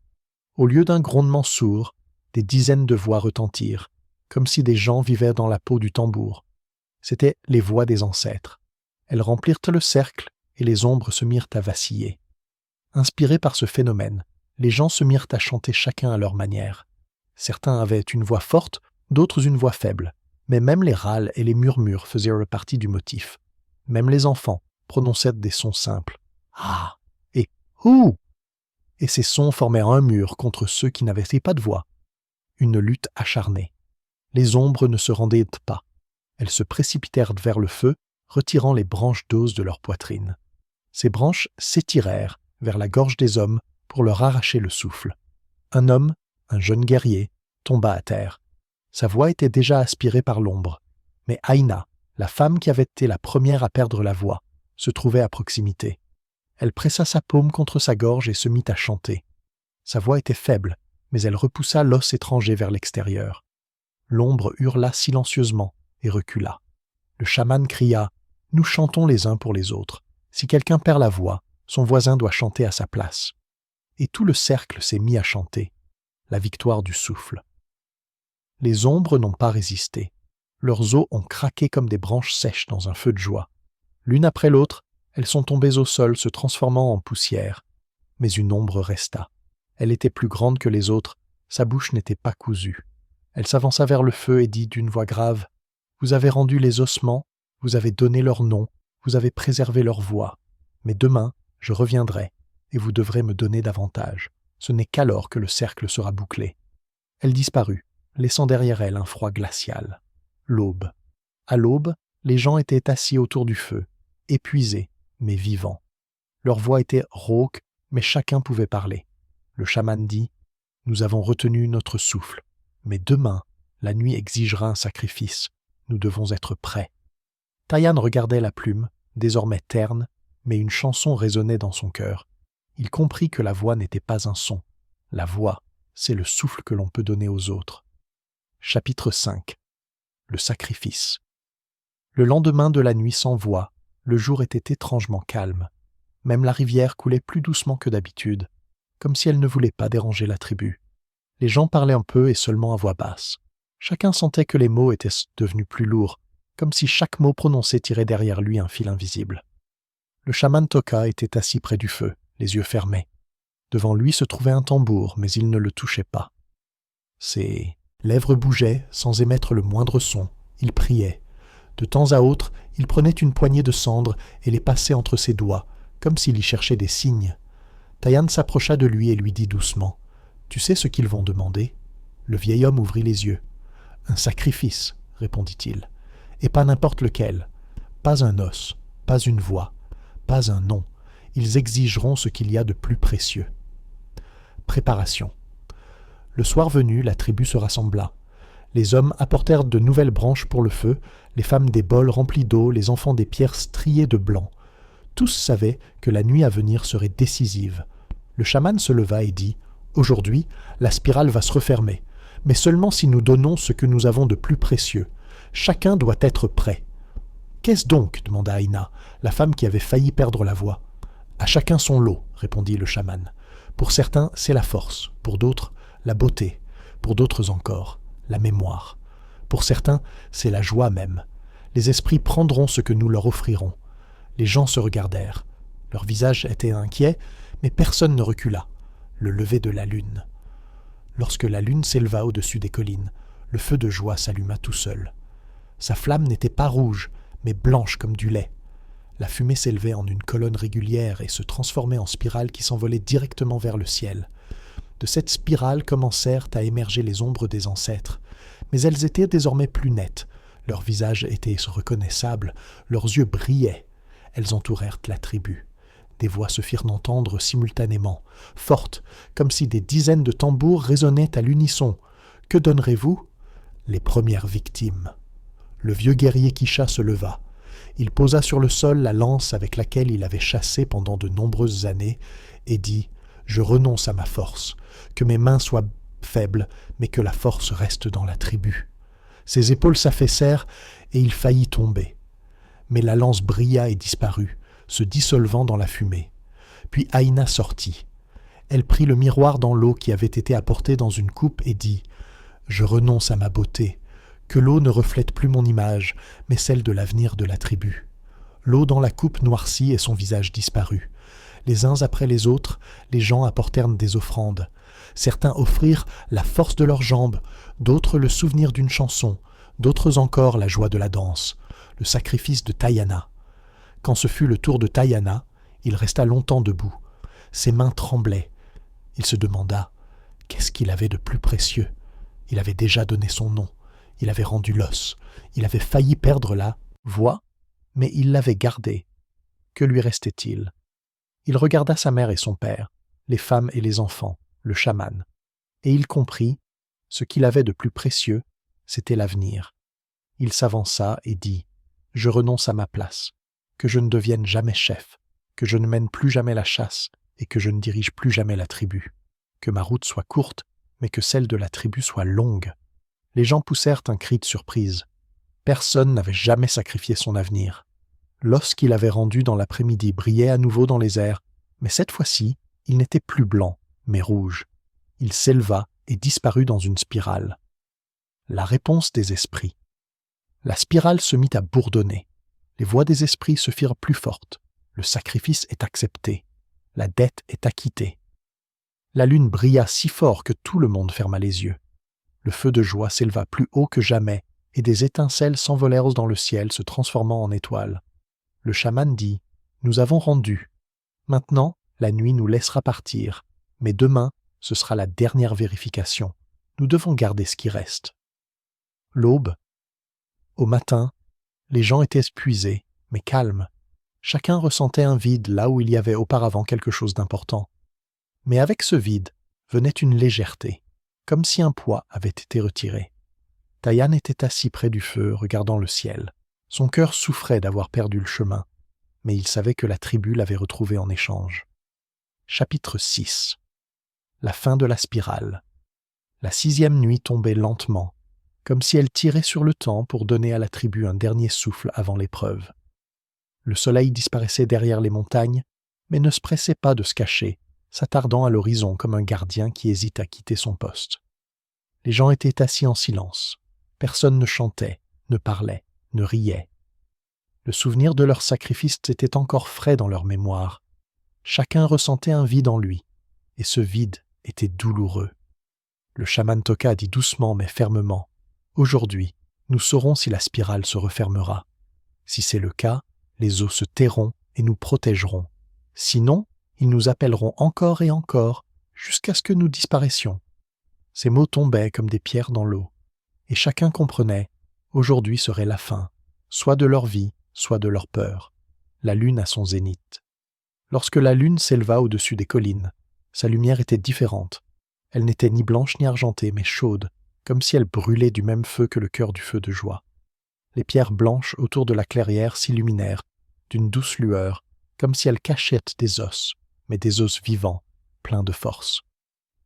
Au lieu d'un grondement sourd, des dizaines de voix retentirent, comme si des gens vivaient dans la peau du tambour. C'étaient les voix des ancêtres. Elles remplirent le cercle et les ombres se mirent à vaciller. Inspirés par ce phénomène, les gens se mirent à chanter chacun à leur manière. Certains avaient une voix forte, d'autres une voix faible, mais même les râles et les murmures faisaient partie du motif. Même les enfants prononçaient des sons simples. « Ah » et « Ouh » et ces sons formèrent un mur contre ceux qui n'avaient pas de voix. Une lutte acharnée. Les ombres ne se rendaient pas. Elles se précipitèrent vers le feu, retirant les branches d'os de leur poitrine. Ces branches s'étirèrent vers la gorge des hommes pour leur arracher le souffle. Un homme, un jeune guerrier, tomba à terre. Sa voix était déjà aspirée par l'ombre, mais Aïna, la femme qui avait été la première à perdre la voix, se trouvait à proximité. Elle pressa sa paume contre sa gorge et se mit à chanter. Sa voix était faible, mais elle repoussa l'os étranger vers l'extérieur. L'ombre hurla silencieusement et recula. Le chaman cria « Nous chantons les uns pour les autres. Si quelqu'un perd la voix, son voisin doit chanter à sa place. » Et tout le cercle s'est mis à chanter. La victoire du souffle. Les ombres n'ont pas résisté. Leurs os ont craqué comme des branches sèches dans un feu de joie. L'une après l'autre, elles sont tombées au sol, se transformant en poussière. Mais une ombre resta. Elle était plus grande que les autres, sa bouche n'était pas cousue. Elle s'avança vers le feu et dit d'une voix grave « Vous avez rendu les ossements, vous avez donné leur nom, vous avez préservé leur voix. Mais demain, je reviendrai, et vous devrez me donner davantage. Ce n'est qu'alors que le cercle sera bouclé. » Elle disparut, laissant derrière elle un froid glacial. L'aube. À l'aube, les gens étaient assis autour du feu, épuisés, mais vivants. Leur voix était rauque, mais chacun pouvait parler. Le chaman dit « Nous avons retenu notre souffle, mais demain, la nuit exigera un sacrifice. Nous devons être prêts. » Taïan regardait la plume, désormais terne, mais une chanson résonnait dans son cœur. Il comprit que la voix n'était pas un son. La voix, c'est le souffle que l'on peut donner aux autres. Chapitre 5. Le sacrifice. Le lendemain de la nuit sans voix, le jour était étrangement calme. Même la rivière coulait plus doucement que d'habitude, comme si elle ne voulait pas déranger la tribu. Les gens parlaient un peu et seulement à voix basse. Chacun sentait que les mots étaient devenus plus lourds, comme si chaque mot prononcé tirait derrière lui un fil invisible. Le chaman Toka était assis près du feu, les yeux fermés. Devant lui se trouvait un tambour, mais il ne le touchait pas. Ses lèvres bougeaient sans émettre le moindre son. Il priait. De temps à autre, il prenait une poignée de cendres et les passait entre ses doigts, comme s'il y cherchait des signes. Taïan s'approcha de lui et lui dit doucement « Tu sais ce qu'ils vont demander ?» Le vieil homme ouvrit les yeux. « Un sacrifice, » répondit-il. « Et pas n'importe lequel. Pas un os, pas une voix, pas un nom. Ils exigeront ce qu'il y a de plus précieux. » Préparation. Le soir venu, la tribu se rassembla. Les hommes apportèrent de nouvelles branches pour le feu, les femmes des bols remplis d'eau, les enfants des pierres striées de blanc. Tous savaient que la nuit à venir serait décisive. Le chaman se leva et dit « Aujourd'hui, la spirale va se refermer, mais seulement si nous donnons ce que nous avons de plus précieux. Chacun doit être prêt. »« Qu'est-ce donc ?» demanda Aïna, la femme qui avait failli perdre la voix. « À chacun son lot, » répondit le chaman. « Pour certains, c'est la force, pour d'autres, la beauté, pour d'autres encore, la mémoire. Pour certains, c'est la joie même. Les esprits prendront ce que nous leur offrirons. » Les gens se regardèrent. Leurs visages étaient inquiets, mais personne ne recula. Le lever de la lune. Lorsque la lune s'éleva au-dessus des collines, le feu de joie s'alluma tout seul. Sa flamme n'était pas rouge, mais blanche comme du lait. La fumée s'élevait en une colonne régulière et se transformait en spirale qui s'envolait directement vers le ciel. De cette spirale commencèrent à émerger les ombres des ancêtres, mais elles étaient désormais plus nettes. Leurs visages étaient reconnaissables, leurs yeux brillaient. Elles entourèrent la tribu. Des voix se firent entendre simultanément, fortes, comme si des dizaines de tambours résonnaient à l'unisson. « Que donnerez-vous » ? Les premières victimes. Le vieux guerrier Kisha se leva. Il posa sur le sol la lance avec laquelle il avait chassé pendant de nombreuses années et dit « Je renonce à ma force, que mes mains soient faibles, mais que la force reste dans la tribu. » Ses épaules s'affaissèrent et il faillit tomber. Mais la lance brilla et disparut, se dissolvant dans la fumée. Puis Aïna sortit. Elle prit le miroir dans l'eau qui avait été apportée dans une coupe et dit « Je renonce à ma beauté, que l'eau ne reflète plus mon image, mais celle de l'avenir de la tribu. » L'eau dans la coupe noircit et son visage disparut. Les uns après les autres, les gens apportèrent des offrandes. Certains offrirent la force de leurs jambes, d'autres le souvenir d'une chanson, d'autres encore la joie de la danse, le sacrifice de Taïana. Quand ce fut le tour de Taïana, il resta longtemps debout. Ses mains tremblaient. Il se demanda qu'est-ce qu'il avait de plus précieux. Il avait déjà donné son nom. Il avait rendu l'os. Il avait failli perdre la voix, mais il l'avait gardée. Que lui restait-il? Il regarda sa mère et son père, les femmes et les enfants, le chaman, et il comprit, ce qu'il avait de plus précieux, c'était l'avenir. Il s'avança et dit « Je renonce à ma place, que je ne devienne jamais chef, que je ne mène plus jamais la chasse et que je ne dirige plus jamais la tribu. Que ma route soit courte, mais que celle de la tribu soit longue. » Les gens poussèrent un cri de surprise. Personne n'avait jamais sacrifié son avenir. L'os qu'il avait rendu dans l'après-midi brillait à nouveau dans les airs, mais cette fois-ci, il n'était plus blanc, mais rouge. Il s'éleva et disparut dans une spirale. La réponse des esprits. La spirale se mit à bourdonner. Les voix des esprits se firent plus fortes. Le sacrifice est accepté. La dette est acquittée. La lune brilla si fort que tout le monde ferma les yeux. Le feu de joie s'éleva plus haut que jamais, et des étincelles s'envolèrent dans le ciel, se transformant en étoiles. Le chaman dit « Nous avons rendu. Maintenant, la nuit nous laissera partir, mais demain, ce sera la dernière vérification. Nous devons garder ce qui reste. » L'aube. Au matin, les gens étaient épuisés, mais calmes. Chacun ressentait un vide là où il y avait auparavant quelque chose d'important. Mais avec ce vide venait une légèreté, comme si un poids avait été retiré. Tayan était assis près du feu, regardant le ciel. Son cœur souffrait d'avoir perdu le chemin, mais il savait que la tribu l'avait retrouvé en échange. Chapitre 6. La fin de la spirale. La 6e nuit tombait lentement, comme si elle tirait sur le temps pour donner à la tribu un dernier souffle avant l'épreuve. Le soleil disparaissait derrière les montagnes, mais ne se pressait pas de se cacher, s'attardant à l'horizon comme un gardien qui hésite à quitter son poste. Les gens étaient assis en silence. Personne ne chantait, ne parlait, ne riait. Le souvenir de leur sacrifice était encore frais dans leur mémoire. Chacun ressentait un vide en lui, et ce vide était douloureux. Le chaman Toka dit doucement mais fermement « Aujourd'hui, nous saurons si la spirale se refermera. Si c'est le cas, les eaux se tairont et nous protégeront. Sinon, ils nous appelleront encore et encore, jusqu'à ce que nous disparaissions. » Ces mots tombaient comme des pierres dans l'eau, et chacun comprenait, aujourd'hui serait la fin, soit de leur vie, soit de leur peur. La lune à son zénith. Lorsque la lune s'éleva au-dessus des collines, sa lumière était différente. Elle n'était ni blanche ni argentée, mais chaude, comme si elle brûlait du même feu que le cœur du feu de joie. Les pierres blanches autour de la clairière s'illuminèrent d'une douce lueur, comme si elles cachaient des os, mais des os vivants, pleins de force.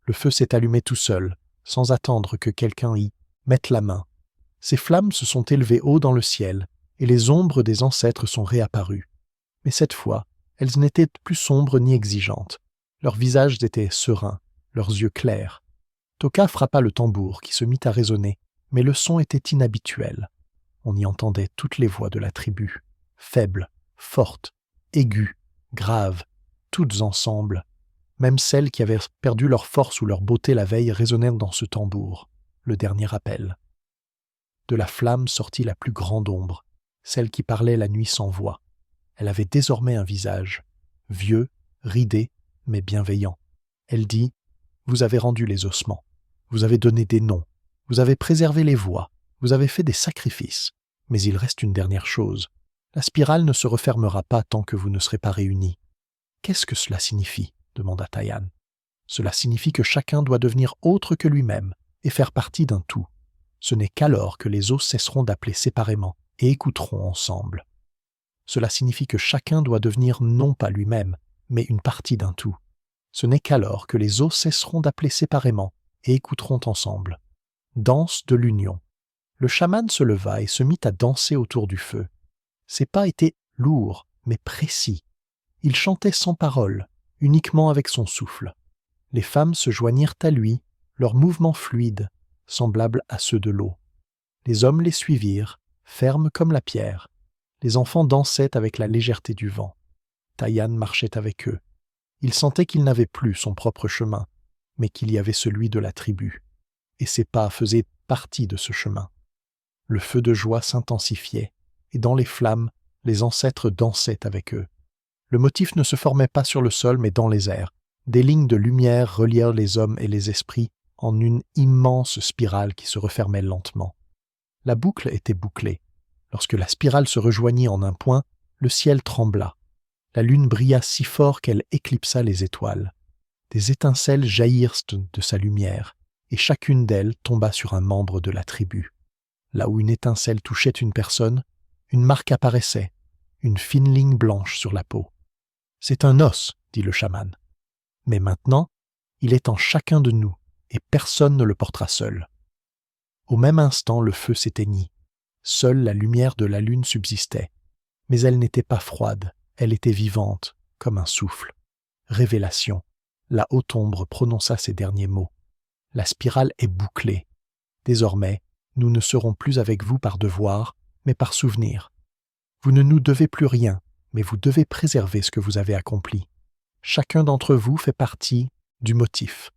Le feu s'est allumé tout seul, sans attendre que quelqu'un y mette la main. Ces flammes se sont élevées haut dans le ciel, et les ombres des ancêtres sont réapparues. Mais cette fois, elles n'étaient plus sombres ni exigeantes. Leurs visages étaient sereins, leurs yeux clairs. Toka frappa le tambour qui se mit à résonner, mais le son était inhabituel. On y entendait toutes les voix de la tribu, faibles, fortes, aiguës, graves, toutes ensemble. Même celles qui avaient perdu leur force ou leur beauté la veille résonnèrent dans ce tambour, le dernier appel. De la flamme sortit la plus grande ombre, celle qui parlait la nuit sans voix. Elle avait désormais un visage, vieux, ridé, mais bienveillant. Elle dit « Vous avez rendu les ossements, vous avez donné des noms, vous avez préservé les voix, vous avez fait des sacrifices. Mais il reste une dernière chose. La spirale ne se refermera pas tant que vous ne serez pas réunis. » « Qu'est-ce que cela signifie ?» demanda Tayan. « Cela signifie que chacun doit devenir autre que lui-même et faire partie d'un tout. Ce n'est qu'alors que les os cesseront d'appeler séparément et écouteront ensemble. Cela signifie que chacun doit devenir non pas lui-même, mais une partie d'un tout. Ce n'est qu'alors que les os cesseront d'appeler séparément et écouteront ensemble. Danse de l'union. » Le chaman se leva et se mit à danser autour du feu. Ses pas étaient lourds, mais précis. Il chantait sans parole, uniquement avec son souffle. Les femmes se joignirent à lui, leurs mouvements fluides, semblables à ceux de l'eau. Les hommes les suivirent, fermes comme la pierre. Les enfants dansaient avec la légèreté du vent. Tayan marchait avec eux. Il sentait qu'il n'avait plus son propre chemin, mais qu'il y avait celui de la tribu. Et ses pas faisaient partie de ce chemin. Le feu de joie s'intensifiait, et dans les flammes, les ancêtres dansaient avec eux. Le motif ne se formait pas sur le sol, mais dans les airs. Des lignes de lumière relièrent les hommes et les esprits en une immense spirale qui se refermait lentement. La boucle était bouclée. Lorsque la spirale se rejoignit en un point, le ciel trembla. La lune brilla si fort qu'elle éclipsa les étoiles. Des étincelles jaillirent de sa lumière, et chacune d'elles tomba sur un membre de la tribu. Là où une étincelle touchait une personne, une marque apparaissait, une fine ligne blanche sur la peau. « C'est un os, » dit le chaman. « Mais maintenant, il est en chacun de nous, et personne ne le portera seul. » Au même instant, le feu s'éteignit. Seule la lumière de la lune subsistait. Mais elle n'était pas froide, elle était vivante, comme un souffle. Révélation. La haute ombre prononça ces derniers mots. La spirale est bouclée. Désormais, nous ne serons plus avec vous par devoir, mais par souvenir. Vous ne nous devez plus rien, mais vous devez préserver ce que vous avez accompli. Chacun d'entre vous fait partie du motif.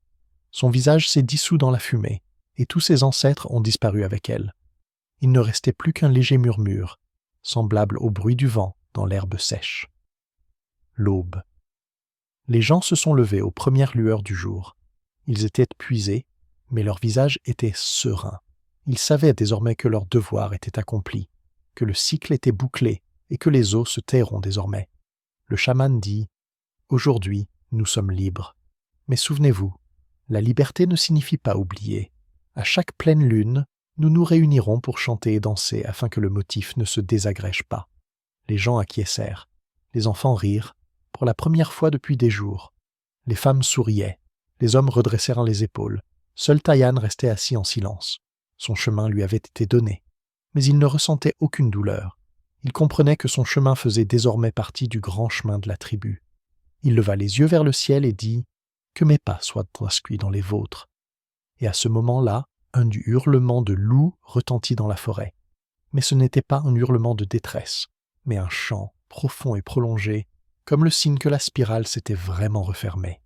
Son visage s'est dissous dans la fumée, et tous ses ancêtres ont disparu avec elle. Il ne restait plus qu'un léger murmure, semblable au bruit du vent dans l'herbe sèche. L'aube. Les gens se sont levés aux premières lueurs du jour. Ils étaient épuisés, mais leur visage était serein. Ils savaient désormais que leur devoir était accompli, que le cycle était bouclé et que les eaux se tairont désormais. Le chaman dit « Aujourd'hui, nous sommes libres. Mais souvenez-vous, la liberté ne signifie pas oublier. À chaque pleine lune, nous nous réunirons pour chanter et danser afin que le motif ne se désagrège pas. » Les gens acquiescèrent. Les enfants rirent, pour la première fois depuis des jours. Les femmes souriaient. Les hommes redressèrent les épaules. Seul Taïan restait assis en silence. Son chemin lui avait été donné. Mais il ne ressentait aucune douleur. Il comprenait que son chemin faisait désormais partie du grand chemin de la tribu. Il leva les yeux vers le ciel et dit « Que mes pas soient inscrits dans les vôtres. » Et à ce moment-là, un hurlement de loup retentit dans la forêt. Mais ce n'était pas un hurlement de détresse, mais un chant profond et prolongé, comme le signe que la spirale s'était vraiment refermée.